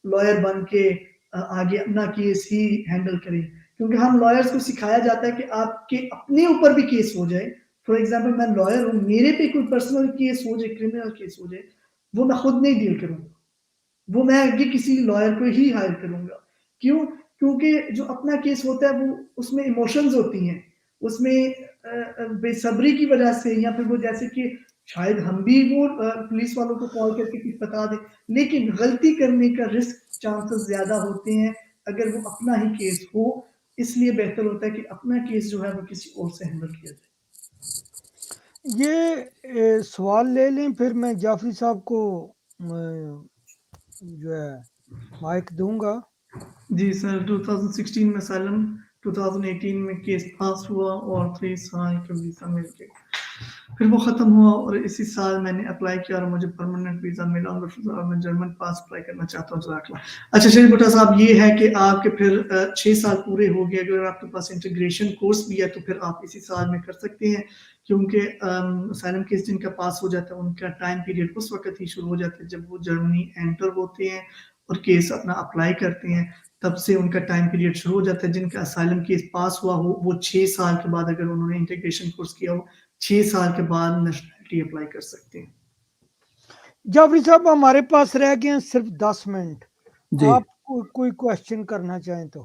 لائر بن کے آگے اپنا کیس ہی ہینڈل کریں. کیونکہ ہم لائرز کو سکھایا جاتا ہے کہ آپ کے اپنے اوپر بھی کیس ہو جائے. فار ایگزامپل میں لائر ہوں، میرے پہ کوئی پرسنل کیس ہو جائے، کرمنل کیس ہو جائے، وہ میں خود نہیں ڈیل کروں گا، وہ میں آگے کسی لائر کو ہی ہائر کروں گا. کیوں؟ کیونکہ جو اپنا کیس ہوتا ہے وہ اس میں ایموشنز ہوتی ہیں، اس میں بے صبری کی وجہ سے، یا پھر وہ جیسے کہ شاید ہم بھی وہ پولیس والوں کو کال کر کے کچھ بتا دیں، لیکن غلطی کرنے کا رسک چانسز زیادہ ہوتے ہیں اگر وہ اپنا ہی کیس ہو. اس لیے بہتر ہوتا ہے کہ اپنا کیس جو ہے وہ کسی اور سے ہینڈل کیا جائے. یہ سوال لے لیں پھر میں جعفری صاحب کو جو ہے مائک دوں گا. جی سر، 2016 میں اسائلم، 2018 میں کیس پاس ہوا اور 3 سال کا ویزا مل گیا، پھر وہ ختم ہوا اور اسی سال میں نے اپلائی کیا اور مجھے پرماننٹ ویزا ملا اور میں جرمن پاس اپلائی کرنا چاہتا ہوں. جزاک اللہ. اچھا شریف بھٹا صاحب، یہ ہے کہ آپ کے پھر 6 سال پورے ہو گئے، اگر آپ کے پاس انٹیگریشن کورس بھی ہے تو پھر آپ اسی سال میں کر سکتے ہیں، کیونکہ اسائلم کیس جن کا پاس ہو جاتا ہے ان کا ٹائم پیریڈ اس وقت ہی شروع ہو جاتا ہے جب وہ جرمنی انٹر ہوتے ہیں اور کیس اپنا اپلائی کرتے ہیں، تب سے ان کا ٹائم پیریڈ شروع ہو جاتا ہے. جن کا اسائلم کیس پاس ہوا ہو وہ 6 سال کے بعد، اگر انہوں نے انٹیگریشن کورس کیا ہو، 6 سال کے بعد نیشنلٹی اپلائی کر سکتے ہیں. جعفری صاحب ہمارے پاس رہ گئے ہیں صرف 10 منٹ. جی آپ کوئی کوشچن کرنا چاہیں تو.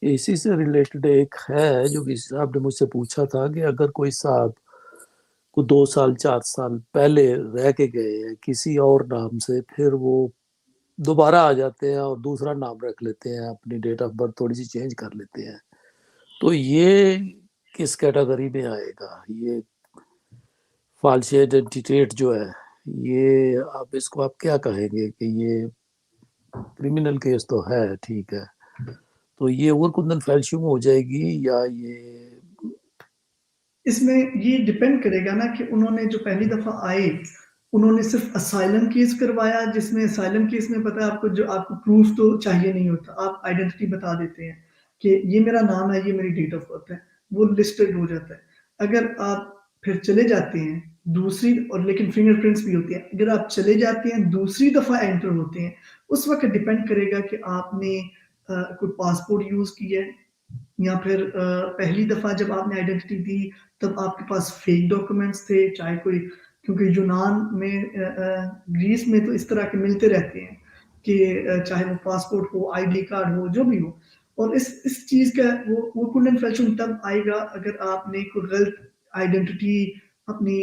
اسی سے ریلیٹڈ ایک ہے جو کہ صاحب نے مجھ سے پوچھا تھا کہ اگر کوئی صاحب کو 2 سال 4 سال پہلے رہ کے گئے ہیں کسی اور نام سے، پھر وہ دوبارہ آ جاتے ہیں اور دوسرا نام رکھ لیتے ہیں، اپنی ڈیٹ آف برتھ تھوڑی سی چینج کر لیتے ہیں، تو یہ کس کیٹیگری میں آئے گا؟ یہ فالسی آئیڈینٹیٹیٹ جو ہے، یہ اس کو آپ کیا کہیں گے کہ یہ کرمنل کیس تو ہے، ٹھیک ہے، تو یہ کندن فیلشیوم ہو جائے گی یا یہ؟ اس میں یہ ڈیپینڈ کرے گا نا کہ انہوں نے جو پہلی دفعہ آئے انہوں نے صرف اسائلم کیس کروایا، جس میں اسائلم کیس میں پتا ہے آپ کو جو آپ کو پروف تو چاہیے نہیں ہوتا، آپ آئیڈینٹی بتا دیتے ہیں کہ یہ میرا نام ہے، یہ میری ڈیٹ آف برتھ ہے، وہ لسٹڈ ہو جاتا ہے. اگر آپ پھر چلے جاتے ہیں دوسری، اور لیکن فنگر پرنٹس بھی ہوتے ہیں، اگر آپ چلے جاتے ہیں دوسری دفعہ انٹر ہوتے ہیں، اس وقت ڈیپینڈ کرے گا کہ آپ نے کوئی پاسپورٹ یوز کیا ہے یا پھر پہلی دفعہ جب آپ نے آئیڈینٹی دی تب آپ کے پاس فیک ڈاکومنٹس تھے، چاہے کوئی، کیونکہ یونان میں گریس میں تو اس طرح کے ملتے رہتے ہیں کہ چاہے وہ پاسپورٹ ہو، آئی ڈی کارڈ ہو، جو بھی ہو، اور اس چیز کا وہ کنڈن فیلشن تب آئے گا اگر آپ نے کوئی غلط آئیڈینٹی اپنی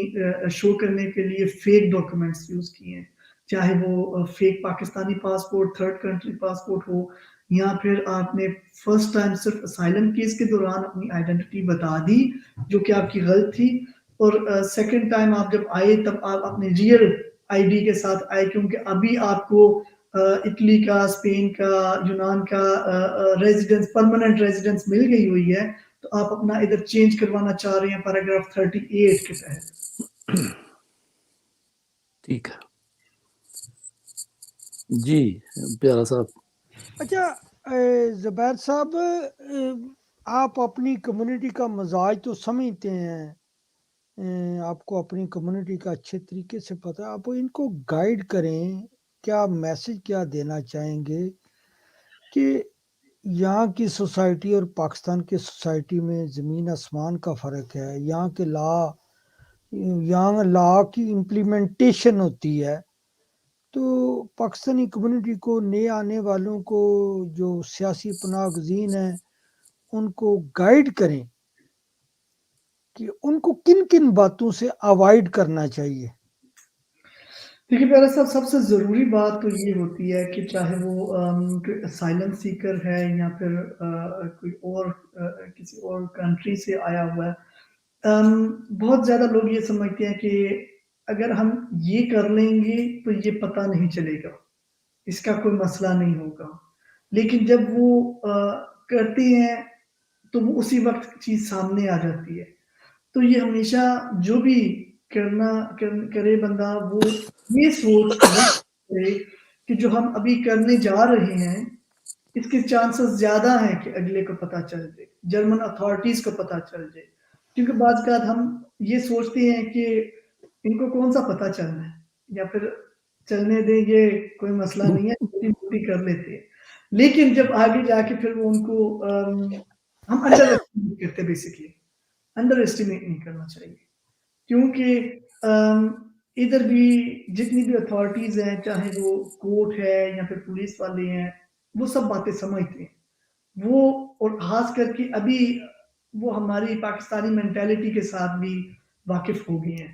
شو کرنے کے لیے فیک ڈاکومنٹس یوز کیے ہیں، چاہے وہ fake Pakistani passport, third country passport ہو، یا پھر آپ نے فرسٹ ٹائم صرف اسائلم کیس کے دوران اپنی آئیڈینٹی بتا دی جو کہ آپ کی غلط تھی، اور سیکنڈ ٹائم آپ جب آئے تب آپ اپنے ریئل آئی ڈی کے ساتھ آئے، کیونکہ ابھی آپ کو اٹلی کا، اسپین کا، یونان کا ریزیڈنس، پرماننٹ ریزیڈنس مل گئی ہوئی ہے، تو آپ اپنا ادھر چینج کروانا چاہ رہے ہیں پیراگراف 38 کے تحت. ٹھیک ہے جی پیارا صاحب. اچھا زبیر صاحب، آپ اپنی کمیونٹی کا مزاج تو سمجھتے ہیں، آپ کو اپنی کمیونٹی کا اچھے طریقے سے پتہ ہے، آپ ان کو گائیڈ کریں، کیا میسج کیا دینا چاہیں گے کہ یہاں کی سوسائٹی اور پاکستان کی سوسائٹی میں زمین آسمان کا فرق ہے، یہاں کے یہاں لا کی امپلیمنٹیشن ہوتی ہے، تو پاکستانی کمیونٹی کو، نئے آنے والوں کو، جو سیاسی پناہ گزین ہیں، ان کو گائیڈ کریں کہ ان کو کن کن باتوں سے اوائڈ کرنا چاہیے. دیکھیے پیارا صاحب، سب سے ضروری بات تو یہ ہوتی ہے کہ چاہے وہ اسائلم سیکر ہے یا پھر کوئی اور کسی اور کنٹری سے آیا ہوا ہے، بہت زیادہ لوگ یہ سمجھتے ہیں کہ اگر ہم یہ کر لیں گے تو یہ پتہ نہیں چلے گا، اس کا کوئی مسئلہ نہیں ہوگا. لیکن جب وہ کرتے ہیں تو وہ اسی وقت چیز سامنے آ جاتی ہے. تو یہ ہمیشہ جو بھی کرے بندہ وہ یہ سوچ کرے کہ جو ہم ابھی کرنے جا رہے ہیں اس کے چانسز زیادہ ہیں کہ اگلے کو پتہ چل جائے, جرمن اتھارٹیز کو پتہ چل جائے, کیونکہ بعض اوقات ہم یہ سوچتے ہیں کہ ان کو کون سا پتہ چلنا ہے یا پھر چلنے دیں, یہ کوئی مسئلہ نہیں ہے, چھوٹی موٹی کر لیتے ہیں. لیکن جب آگے جا کے پھر وہ ان کو ہم انڈر ایسٹیمیٹ کرتے, بیسکلی انڈر ایسٹیمیٹ نہیں کرنا چاہیے, کیونکہ ادھر بھی جتنی بھی اتھارٹیز ہیں, چاہے وہ کورٹ ہے یا پھر پولیس والے ہیں, وہ سب باتیں سمجھتے ہیں وہ, اور خاص کر کے ابھی وہ ہماری پاکستانی مینٹیلٹی کے ساتھ بھی واقف ہو گئے ہیں,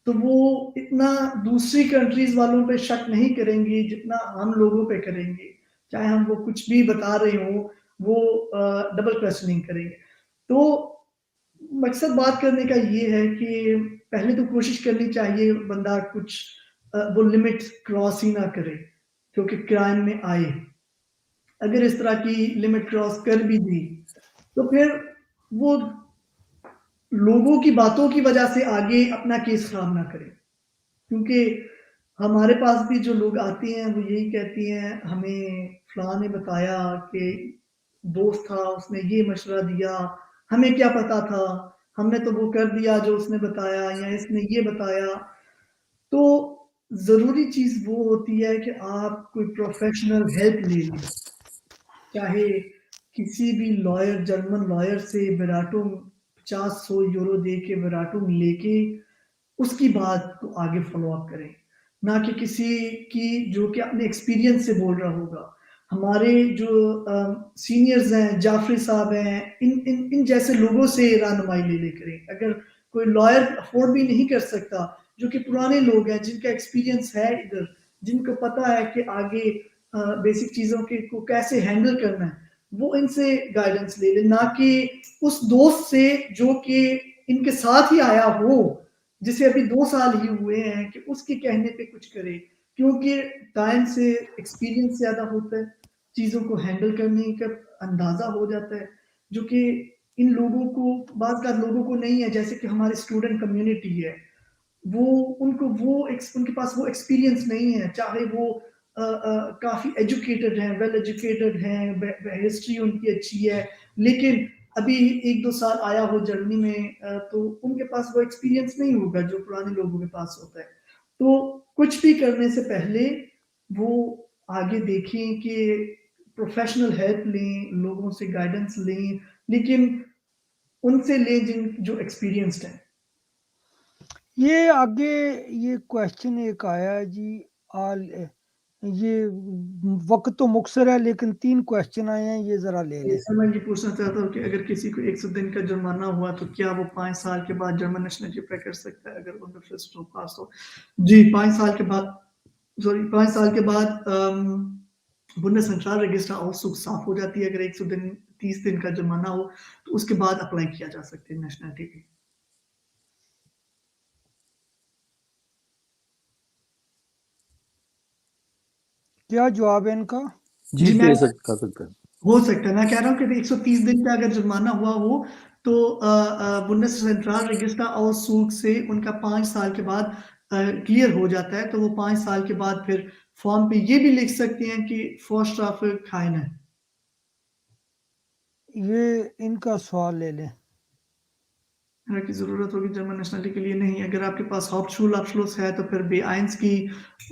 تو وہ اتنا دوسری کنٹریز والوں پہ شک نہیں کریں گے جتنا ہم لوگوں پہ کریں گے, چاہے ہم وہ کچھ بھی بتا رہے ہوں وہ ڈبل کویسچننگ کریں گے. تو مقصد بات کرنے کا یہ ہے کہ پہلے تو کوشش کرنی چاہیے بندہ کچھ وہ لمٹ کراس ہی نہ کرے کیونکہ کرائم میں آئے. اگر اس طرح کی لمٹ کراس کر بھی دی تو پھر وہ لوگوں کی باتوں کی وجہ سے آگے اپنا کیس خراب نہ کرے, کیونکہ ہمارے پاس بھی جو لوگ آتے ہیں وہ یہی کہتے ہیں ہمیں فلاں نے بتایا کہ دوست تھا اس نے یہ مشورہ دیا, ہمیں کیا پتا تھا, ہم نے تو وہ کر دیا جو اس نے بتایا یا اس نے یہ بتایا. تو ضروری چیز وہ ہوتی ہے کہ آپ کوئی پروفیشنل ہیلپ لے لیں, چاہے کسی بھی لائر, جرمن لائر سے براٹم 50-100 یورو دے کے براٹم لے کے اس کی بات کو آگے فالو اپ کریں, نہ کہ کسی کی جو کہ اپنے ایکسپیرینس سے بول رہا ہوگا. ہمارے جو سینئرز ہیں, جعفری صاحب ہیں, ان جیسے لوگوں سے رہنمائی لے لے کریں. اگر کوئی لائر افورڈ بھی نہیں کر سکتا, جو کہ پرانے لوگ ہیں جن کا ایکسپیرینس ہے ادھر, جن کو پتا ہے کہ آگے بیسک چیزوں کو کیسے ہینڈل کرنا ہے, وہ ان سے گائیڈنس لے لے, نہ کہ اس دوست سے جو کہ ان کے ساتھ ہی آیا ہو, جسے ابھی 2 سال ہی ہوئے ہیں, کہ اس کے کہنے پہ کچھ کرے, کیونکہ ٹائم سے ایکسپیرینس زیادہ ہوتا ہے, چیزوں کو ہینڈل کرنے کا اندازہ ہو جاتا ہے, جو کہ ان لوگوں کو بعض کا لوگوں کو نہیں ہے. جیسے کہ ہمارے اسٹوڈنٹ کمیونٹی ہے, وہ ان کے پاس وہ ایکسپیرینس نہیں ہے, چاہے وہ کافی ایجوکیٹڈ ہیں, ویل ایجوکیٹڈ ہیں, ہسٹری ان کی اچھی ہے, لیکن ابھی 1-2 سال آیا ہو جرمنی میں, تو ان کے پاس وہ ایکسپیرینس نہیں ہوگا جو پرانے لوگوں کے پاس ہوتا ہے. تو کچھ بھی کرنے سے پہلے وہ آگے دیکھیں کہ پروفیشنل ہیلپ لیں, لوگوں سے گائیڈنس لیں, لیکن ان سے لیں جو ایکسپیرینسڈ ہیں. یہ آگے یہ کویشچن ایک آیا ہے جی, یہ وقت تو مختصر ہے لیکن 3 کویشچن آئے ہیں, یہ ذرا لے لیں. میں یہ پوچھنا چاہتا ہوں کہ اگر کسی کو 100 دن کا جرمانہ ہوا تو کیا وہ 5 سال کے بعد جرمن نیشنلٹی اپلائی کر سکتا ہے اگر ان کا فرسٹ پاس ہو؟ جی, 5 سال کے بعد بندس سنٹرال رجسٹر آؤسوک صاف ہو جاتی ہے. اگر 130 دن کا جرمانہ ہو تو اس کے بعد اپلائی کیا جا سکتے ہیں نیشنلٹی کی. کیا جواب ہے ان کا؟ جی میں کر سکتے ہیں, ہو سکتا ہے. میں کہہ رہا ہوں کہ 130 دن کا اگر جرمانہ ہوا ہو تو بندس سنٹرال رجسٹر آؤسوک سے ان کا 5 سال کے بعد کلیئر ہو جاتا ہے, تو وہ 5 سال کے بعد پھر فارم پہ یہ بھی لکھ سکتے ہیں کہ فورسٹرافر کھائن ہے. یہ ان کا سوال لے لیں. اگر کی ضرورت ہوگی جرمن نیشنلٹی کے لیے نہیں, اگر آپ کے پاس ہاپشول ابشلوس ہے تو پھر بے آئنس کی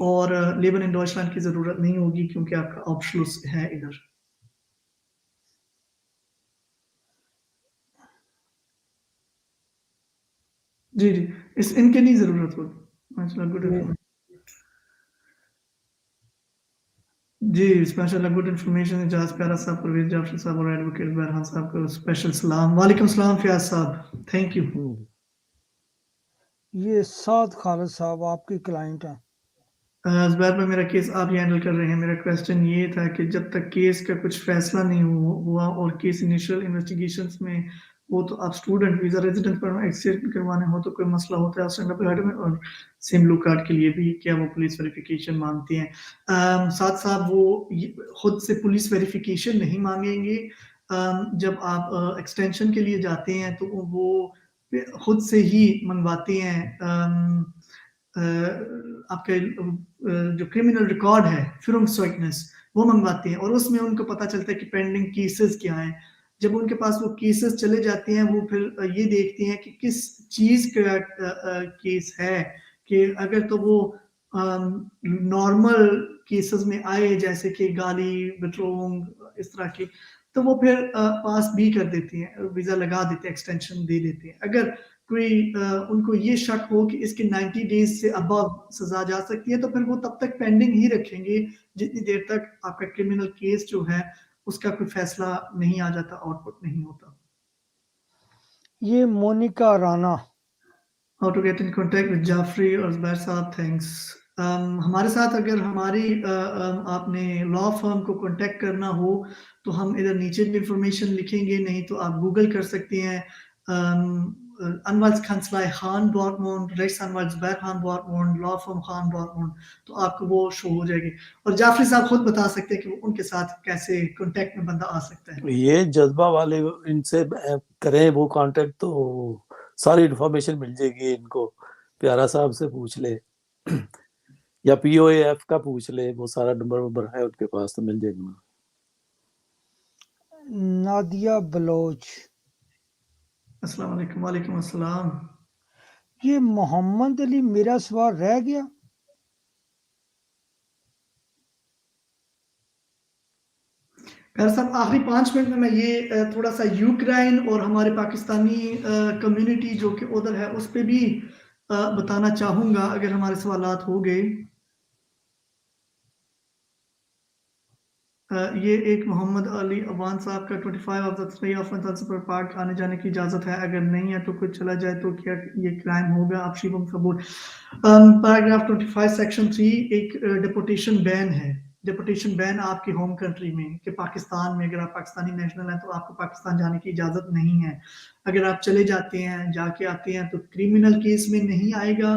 اور لیبن ان ڈوچلینڈ کی ضرورت نہیں ہوگی کیونکہ آپ کا ابشلوس ہے ادھر. جی ان کے نہیں ضرورت ہوگی. جی ماشاء اللہ, گڈ انفارمیشن. اجاز پیارا صاحب, پرویز جعفری صاحب اور ایڈوکیٹ بہرحان صاحب کو اسپیشل سلام. وعلیکم السلام فیاض صاحب, تھینک یو. یہ سعد خالد صاحب آپ کے کلائنٹ ہیں. زبیر میں میرا کیس آپ ہی ہینڈل کر رہے ہیں. میرا کویسچن یہ تھا کہ جب تک کیس کا کچھ فیصلہ نہیں ہوا اور کیس انیشیل انویسٹیگیشنز میں وہ تو آپ اسٹوڈنٹ ویزا ریزیڈنٹ پر ایکسچینج کروانے ہو تو کوئی مسئلہ ہوتا ہے اسٹینڈ اپ گارڈ میں، اور سیم بلو کارڈ کے لیے بھی کیا وہ پولیس ویریفیکیشن مانگتے ہیں. ساتھ ساتھ وہ خود سے پولیس ویریفیکیشن نہیں مانگیں گے. جب آپ ایکسٹینشن کے لیے جاتے ہیں تو وہ خود سے ہی منگواتے ہیں آپ کا جو کرمنل ریکارڈ ہے فیرومسوئکنس وہ منگواتے ہیں، اور اس میں ان کو پتہ چلتا ہے کہ پینڈنگ کیسز کیا ہیں. جب ان کے پاس وہ کیسز چلے جاتے ہیں وہ پھر یہ دیکھتے ہیں کہ کس چیز کا کیس ہے، کہ اگر تو وہ نارمل کیسز میں آئے جیسے کہ گالی بٹرونگ اس طرح کے، تو وہ پھر پاس بھی کر دیتے ہیں، ویزا لگا دیتے ہیں، ایکسٹینشن دے دیتے ہیں. اگر کوئی ان کو یہ شک ہو کہ اس کے 90 ڈیز سے ابو سزا جا سکتی ہے تو پھر وہ تب تک پینڈنگ ہی رکھیں گے جتنی دیر تک آپ کا کرمنل کیس جو ہے اس کا کوئی فیصلہ نہیں آ جاتا، آؤٹ پٹ نہیں ہوتا. یہ Monika Rana. How to get in contact with Jafri اور زبیر صاحب. تھینکس. ہمارے ساتھ اگر ہماری آپ نے لا فرم کو کانٹیکٹ کرنا ہو تو ہم ادھر نیچے بھی انفارمیشن لکھیں گے، نہیں تو آپ گوگل کر سکتے ہیں Anwaltskanzlei خان ڈارٹمونڈ، ریس انوال زبیر خان ڈارٹمونڈ، لا فرم خان ڈارٹمونڈ، تو آپ کو وہ شو ہو جائے گی. اور جعفری صاحب خود بتا سکتے ہیں کہ وہ ان کے ساتھ کیسے کانٹیکٹ میں بندہ آ سکتا ہے. یہ جذبہ والے ان سے کریں وہ کانٹیکٹ تو ساری انفارمیشن مل جائے گی. ان کو پیارا صاحب سے پوچھ لے یا پی او اے ایف کا پوچھ لے، وہ سارا نمبر ہے ان کے پاس تو مل جائے گا. نادیہ بلوچ. السلام علیکم. وعلیکم السلام. یہ محمد علی میرا سوال رہ گیا. پیر صاحب آخری 5 منٹ میں یہ تھوڑا سا یوکرائن اور ہمارے پاکستانی کمیونٹی جو کہ ادھر ہے اس پہ بھی بتانا چاہوں گا اگر ہمارے سوالات ہو گئے. یہ ایک محمد علی اوان صاحب کا 25 آف دا 3 آف پر پاک آنے جانے کی اجازت ہے، اگر نہیں ہے تو کوئی چلا جائے تو کیا یہ کرائم ہوگا؟ آپ شیبم ثبوت. پیراگراف 25 سیکشن 3 ایک ڈیپورٹیشن بین ہے. ڈیپورٹیشن بین آپ کی ہوم کنٹری میں کہ پاکستان میں اگر آپ پاکستانی نیشنل ہیں تو آپ کو پاکستان جانے کی اجازت نہیں ہے. اگر آپ چلے جاتے ہیں جا کے آتے ہیں تو کرمنل کیس میں نہیں آئے گا،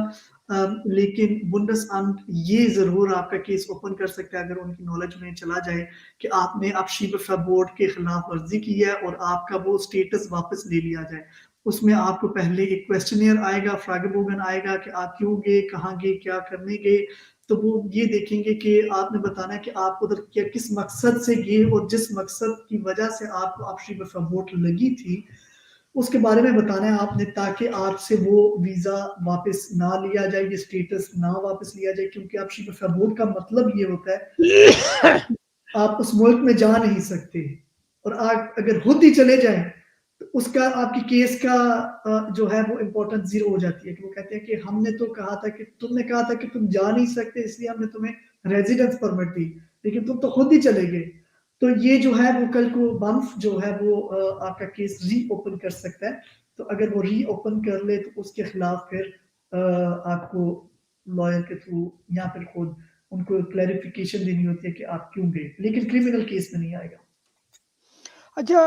لیکن بندس امٹ یہ ضرور آپ کا کیس اوپن کر سکتا ہے اگر ان کی نالج میں چلا جائے کہ آپ نے ابشیبہ بورڈ کے خلاف ورزی کی ہے اور آپ کا وہ سٹیٹس واپس لے لیا جائے. اس میں آپ کو پہلے ایک کویسچنئر آئے گا، فراگبوگن آئے گا کہ آپ کیوں گئے، کہاں گئے، کیا کرنے گئے. تو وہ یہ دیکھیں گے کہ آپ نے بتانا ہے کہ آپ ادھر کیا کس مقصد سے گئے اور جس مقصد کی وجہ سے آپ کو ابشیبہ بورڈ لگی تھی اس کے بارے میں بتانا ہے آپ نے، تاکہ آپ سے وہ ویزا واپس نہ لیا جائے، یہ سٹیٹس نہ واپس لیا جائے. کیونکہ ابشیبہ بورڈ کا مطلب یہ ہوتا ہے آپ اس ملک میں جا نہیں سکتے، اور آپ اگر خود ہی چلے جائیں تو اس کا آپ کی کیس کا جو ہے وہ امپورٹنس زیرو ہو جاتی ہے. کہ وہ کہتے ہیں کہ ہم نے تو کہا تھا کہ تم نے کہا تھا کہ تم جا نہیں سکتے اس لیے ہم نے تمہیں ریزیڈنس پرمٹ دی، لیکن تم تو خود ہی چلے گئے. تو یہ جو ہے وہ کل کو بنف جو ہے وہ آپ کا کیس ری اوپن کر سکتا ہے. تو اگر وہ ری اوپن کر لے تو اس کے خلاف پھر آپ کو لائر کے تھرو یا پھر خود ان کو کلیریفیکیشن دینی ہوتی ہے کہ آپ کیوں گئے، لیکن کرمنل کیس میں نہیں آئے گا. اچھا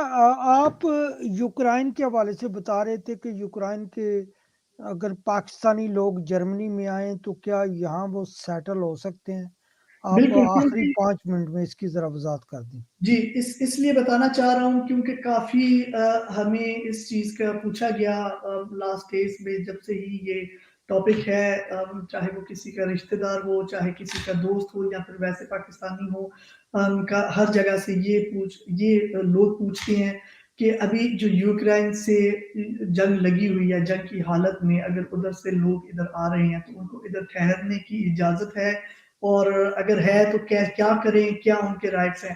آپ یوکرائن کے حوالے سے بتا رہے تھے کہ یوکرائن کے اگر پاکستانی لوگ جرمنی میں آئیں تو کیا یہاں وہ سیٹل ہو سکتے ہیں؟ آپ بالکل، آخری 5 منٹ میں اس کی ذرا وضاحت کر دیں. جی اس لیے بتانا چاہ رہا ہوں کیونکہ کافی ہمیں اس چیز کا پوچھا گیا لاسٹ ڈیز میں جب سے ہی یہ ٹاپک ہے، چاہے وہ کسی کا رشتہ دار ہو، چاہے کسی کا دوست ہو یا پھر ویسے پاکستانی ہو، ہر جگہ سے یہ لوگ پوچھتے ہیں کہ ابھی جو یوکرائن سے جنگ لگی ہوئی ہے، جنگ کی حالت میں اگر ادھر سے لوگ ادھر آ رہے ہیں تو ان کو ادھر ٹھہرنے کی اجازت ہے، اور اگر ہے تو کیا کریں، کیا ان کے رائٹس ہیں.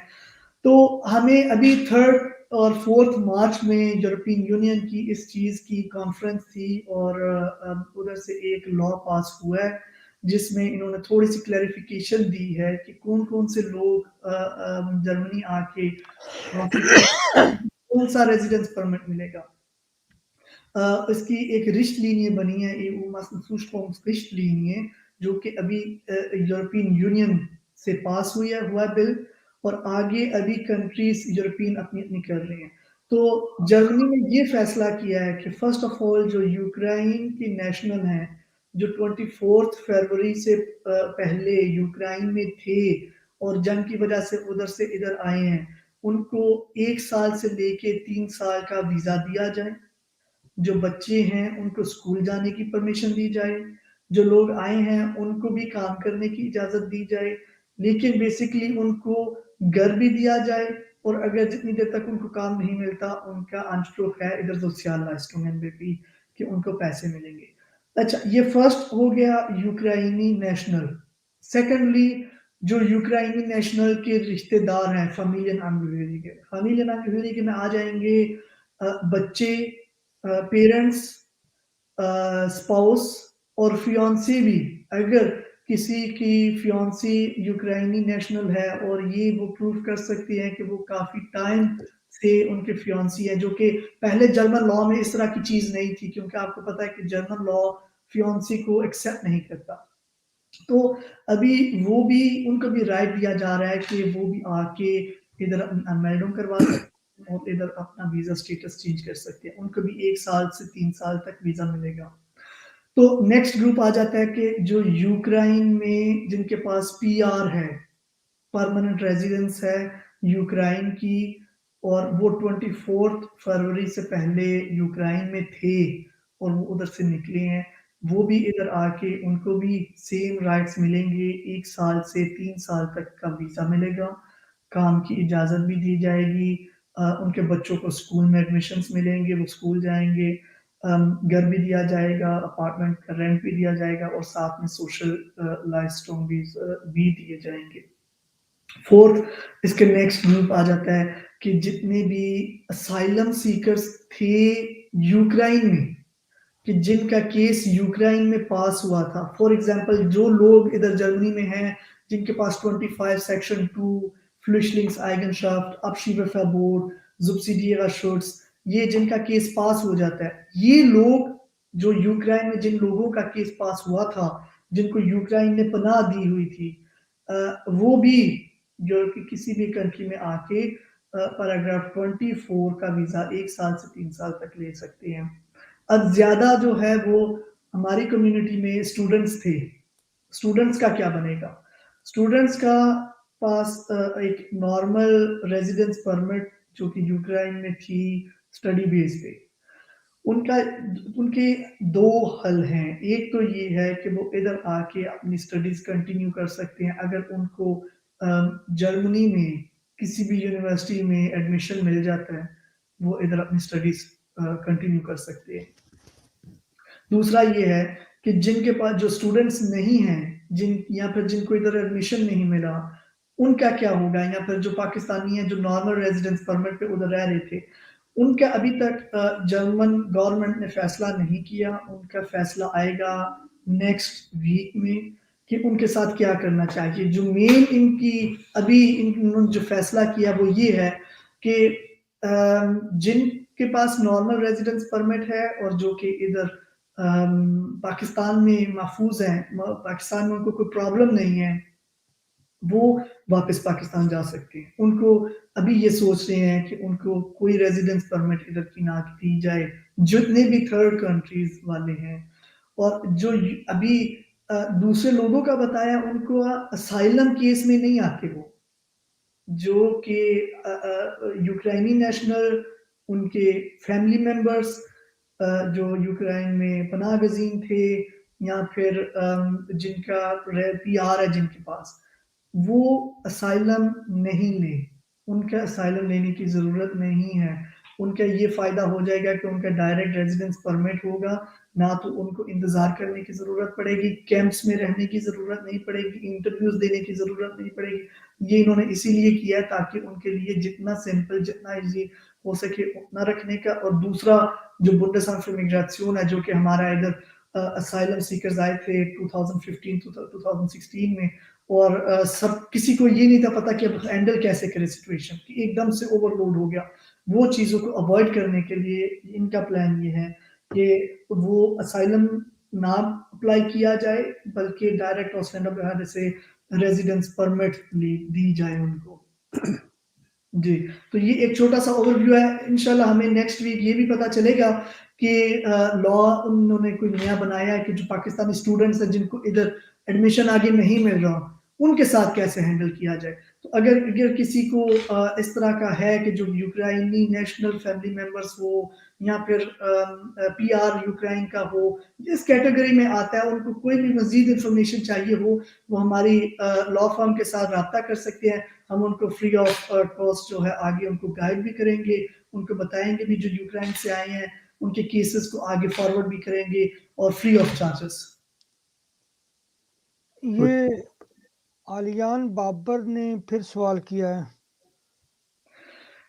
تو ہمیں ابھی 3 اور 4 مارچ میں یورپین یونین کی اس چیز کی کانفرنس تھی، اور ادھر سے ایک لا پاس ہوا ہے جس میں انہوں نے تھوڑی سی کلیریفیکیشن دی ہے کہ کون سے لوگ جرمنی آ کے کون سا ریزیڈنس پرمٹ ملے گا. اس کی ایک رشت لینیے بنی ہے، رشت لینیے جو کہ ابھی یورپین یونین سے پاس ہوا بل، اور آگے ابھی کنٹریز یورپین اپنی کر رہے ہیں. تو جرمنی نے یہ فیصلہ کیا ہے کہ فرسٹ آف آل جو یوکرائن کی نیشنل ہیں جو 24 فروری سے پہلے یوکرائن میں تھے اور جنگ کی وجہ سے ادھر سے ادھر آئے ہیں ان کو 1 سال سے لے کے 3 سال کا ویزا دیا جائے. جو بچے ہیں ان کو اسکول جانے کی پرمیشن دی جائے. جو لوگ آئے ہیں ان کو بھی کام کرنے کی اجازت دی جائے لیکن بیسیکلی ان کو گھر بھی دیا جائے اور اگر جتنی دیر تک ان کو کام نہیں ملتا ان کا انسپروک ہے ادھر سوشل لائسٹومن میں بھی کہ ان کو پیسے ملیں گے. اچھا یہ فرسٹ ہو گیا یوکرائنی نیشنل. سیکنڈلی جو یوکرائنی نیشنل کے رشتہ دار ہیں فیملین انگویری میں آ جائیں گے بچے پیرنٹس اسپاؤس اور فیانسی بھی. اگر کسی کی فیانسی یوکرائنی نیشنل ہے اور یہ وہ پروف کر سکتی ہیں کہ وہ کافی ٹائم سے ان کے فیانسی ہے جو کہ پہلے جرمن لا میں اس طرح کی چیز نہیں تھی کیونکہ آپ کو پتا ہے کہ جرمن لا فیانسی کو ایکسیپٹ نہیں کرتا. تو ابھی وہ بھی ان کو بھی رائٹ دیا جا رہا ہے کہ وہ بھی آ کے ادھر انمیلڈنگ کروا سکتے اور ادھر اپنا ویزا سٹیٹس چینج کر سکتے ہیں. ان کو بھی 1 سال سے 3 سال تک ویزا ملے گا. تو نیکسٹ گروپ آ جاتا ہے کہ جو یوکرائن میں جن کے پاس پی آر ہے پرماننٹ ریزیڈنس ہے یوکرائن کی اور وہ 24 فروری سے پہلے یوکرائن میں تھے اور وہ ادھر سے نکلے ہیں وہ بھی ادھر آ کے ان کو بھی سیم رائٹس ملیں گے. 1 سال سے 3 سال تک کا ویزا ملے گا. کام کی اجازت بھی دی جائے گی. ان کے بچوں کو اسکول میں ایڈمیشنز ملیں گے وہ اسکول جائیں گے. گھر بھی دیا جائے گا اپارٹمنٹ کا رینٹ بھی دیا جائے گا اور ساتھ میں سوشل لائسٹون بھی دیے جائیں گے. فورتھ اس کے نیکسٹ گروپ آ جاتا ہے کہ جتنے بھی اسائلم سیکرز تھے یوکرائن میں کہ جن کا کیس یوکرائن میں پاس ہوا تھا. فار ایگزامپل جو لوگ ادھر جرمنی میں ہیں جن کے پاس 25 سیکشن 2 فلشلنگس آئگنشافٹ ابشیبرفربوٹ زبسیڈیرا شوٹس یہ جن کا کیس پاس ہو جاتا ہے یہ لوگ جو یوکرائن میں جن لوگوں کا کیس پاس ہوا تھا جن کو یوکرائن نے پناہ دی ہوئی تھی وہ بھی جو کہ کسی بھی کنٹری میں آ کے پیراگراف 24 کا ویزا 1 سال سے 3 سال تک لے سکتے ہیں. اب زیادہ جو ہے وہ ہماری کمیونٹی میں اسٹوڈنٹس تھے. اسٹوڈنٹس کا کیا بنے گا؟ اسٹوڈنٹس کا پاس ایک نارمل ریزیڈنس پرمٹ جو کہ یوکرائن میں تھی اسٹڈی بیس پہ ان کے 2 حل ہیں. ایک تو یہ ہے کہ وہ ادھر آ کے اپنی اسٹڈیز کنٹینیو کر سکتے ہیں اگر ان کو جرمنی میں کسی بھی یونیورسٹی میں ایڈمیشن مل جاتا ہے وہ ادھر اپنی اسٹڈیز کنٹینیو کر سکتے ہیں. دوسرا یہ ہے کہ جن کے پاس جو اسٹوڈنٹس نہیں ہیں یا پھر جن کو ادھر ایڈمیشن نہیں ملا ان کا کیا ہوگا یا پھر جو پاکستانی ہیں جو نارمل ریزیڈنس پرمٹ پہ ادھر رہ رہے تھے ان کا ابھی تک جرمن گورنمنٹ نے فیصلہ نہیں کیا. ان کا فیصلہ آئے گا نیکسٹ ویک میں کہ ان کے ساتھ کیا کرنا چاہیے. جو مین ان کی ابھی انہوں نے جو فیصلہ کیا وہ یہ ہے کہ جن کے پاس نارمل ریزیڈنس پرمٹ ہے اور جو کہ ادھر پاکستان میں محفوظ ہیں پاکستان میں ان کو کوئی پرابلم نہیں ہے وہ واپس پاکستان جا سکتے ہیں. ان کو ابھی یہ سوچ رہے ہیں کہ ان کو کوئی ریزیڈنس پرمٹ ادھر کی نہ دی جائے جتنے بھی تھرڈ کنٹریز والے ہیں. اور جو ابھی دوسرے لوگوں کا بتایا ان کو اسائلم کیس میں نہیں آتے وہ جو کہ یوکرائنی نیشنل ان کے فیملی ممبرز جو یوکرائن میں پناہ گزین تھے یا پھر جن کا پی آر ہے جن کے پاس وہ اسائلم نہیں لے. ان کا اسائلم لینے کی ضرورت نہیں ہے. ان کا یہ فائدہ ہو جائے گا کہ ان کا ڈائریکٹ ریزیڈنس پرمٹ ہوگا نہ تو ان کو انتظار کرنے کی ضرورت پڑے گی کیمپس میں رہنے کی ضرورت نہیں پڑے گی انٹرویوز دینے کی ضرورت نہیں پڑے گی. یہ انہوں نے اسی لیے کیا تاکہ ان کے لیے جتنا سمپل جتنا ایزی ہو سکے اتنا رکھنے کا. اور دوسرا جو بندesamt für Migration ہے جو کہ ہمارا ادھر اسائلم سیکرز آئے تھے 2015-2016 میں اور سب کسی کو یہ نہیں تھا پتا کہ اب ہینڈل کیسے کرے سچویشن کی ایک دم سے اوور لوڈ ہو گیا. وہ چیزوں کو اوائڈ کرنے کے لیے ان کا پلان یہ ہے کہ وہ اسائلم نہ اپلائی کیا جائے بلکہ ڈائریکٹ آسلینڈ آف سے ریزیڈنس پرمٹ دی جائے ان کو. جی تو یہ ایک چھوٹا سا اوور ویو ہے. انشاءاللہ ہمیں نیکسٹ ویک یہ بھی پتا چلے گا کہ لا انہوں نے کوئی نیا بنایا ہے کہ جو پاکستانی اسٹوڈنٹس ہیں جن کو ادھر ایڈمیشن آگے نہیں مل رہا ان کے ساتھ کیسے ہینڈل کیا جائے. تو اگر کسی کو اس طرح کا ہے کہ جو یوکرائنی نیشنل فیملی ممبرس ہو یا پھر پی آر یوکرائن کا ہو, جس کیٹیگری میں آتا ہے, ان کو کوئی بھی مزید انفارمیشن چاہیے ہو, وہ ہماری لا فرم کے ساتھ رابطہ کر سکتے ہیں. ہم ان کو فری آف کاسٹ جو ہے آگے ان کو گائیڈ بھی کریں گے, ان کو بتائیں گے بھی جو یوکرائن سے آئے ہیں ان کے کیسز کو آگے فارورڈ بھی کریں گے اور فری آف چارجز. یہ آلیان بابر نے پھر سوال کیا ہے.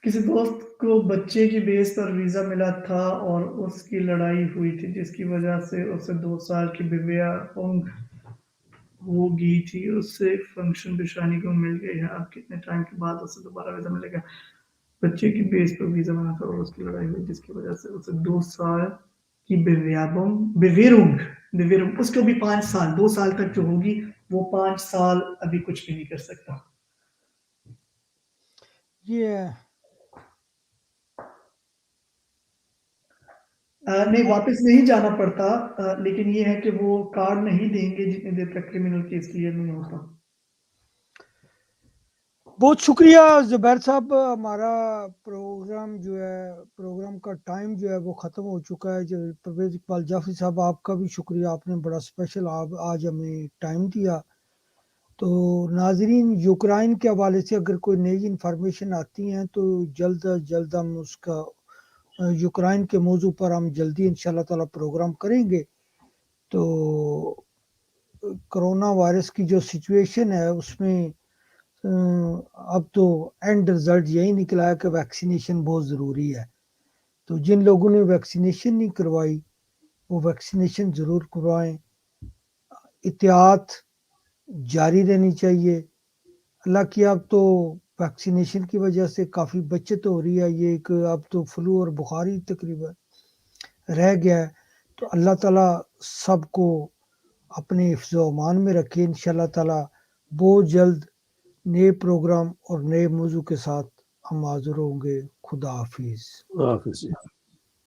کسی دوست کو بچے کی بیس پر ویزا ملا تھا اور اس کی لڑائی ہوئی تھی جس کی وجہ سے اسے 2 سال کی بیویا اونگ ہو گئی تھی. اس سے فنکشن بشانی کو مل گئی ہے. اب کتنے ٹائم کے بعد اسے دوبارہ ویزا ملے گا؟ بچے کی بیس پر ویزا ملا تھا اور اس کی لڑائی ہوئی جس کی وجہ سے اسے 2 سال کی بیویرونگ اس کو بھی 5 سال 2 سال تک جو ہوگی وہ 5 سال ابھی کچھ بھی نہیں کر سکتا. یہ نہیں واپس نہیں جانا پڑتا, لیکن یہ ہے کہ وہ کارڈ نہیں دیں گے جتنے دیر تک کرمنل کیس کلیئر نہیں ہوتا. بہت شکریہ زبیر صاحب. ہمارا پروگرام کا ٹائم جو ہے وہ ختم ہو چکا ہے. پرویز اقبال جعفری صاحب آپ کا بھی شکریہ, آپ نے بڑا اسپیشل آج ہمیں ٹائم دیا. تو ناظرین, یوکرائن کے حوالے سے اگر کوئی نئی انفارمیشن آتی ہیں تو جلد از جلد ہم اس کا یوکرائن کے موضوع پر ہم جلدی انشاءاللہ تعالی پروگرام کریں گے. تو کرونا وائرس کی جو سچویشن ہے اس میں اب تو اینڈ رزلٹ یہی نکلا ہے کہ ویکسینیشن بہت ضروری ہے. تو جن لوگوں نے ویکسینیشن نہیں کروائی وہ ویکسینیشن ضرور کروائیں. احتیاط جاری رہنی چاہیے. اللہ کی اب تو ویکسینیشن کی وجہ سے کافی بچت ہو رہی ہے. یہ کہ اب تو فلو اور بخاری تقریباً رہ گیا ہے. تو اللہ تعالیٰ سب کو اپنے حفظ و امان میں رکھے. انشاءاللہ تعالیٰ بہت جلد نئے پروگرام اور نئے موضوع کے ساتھ ہم حاضر ہوں گے. خدا حافظ. خدا حافظ.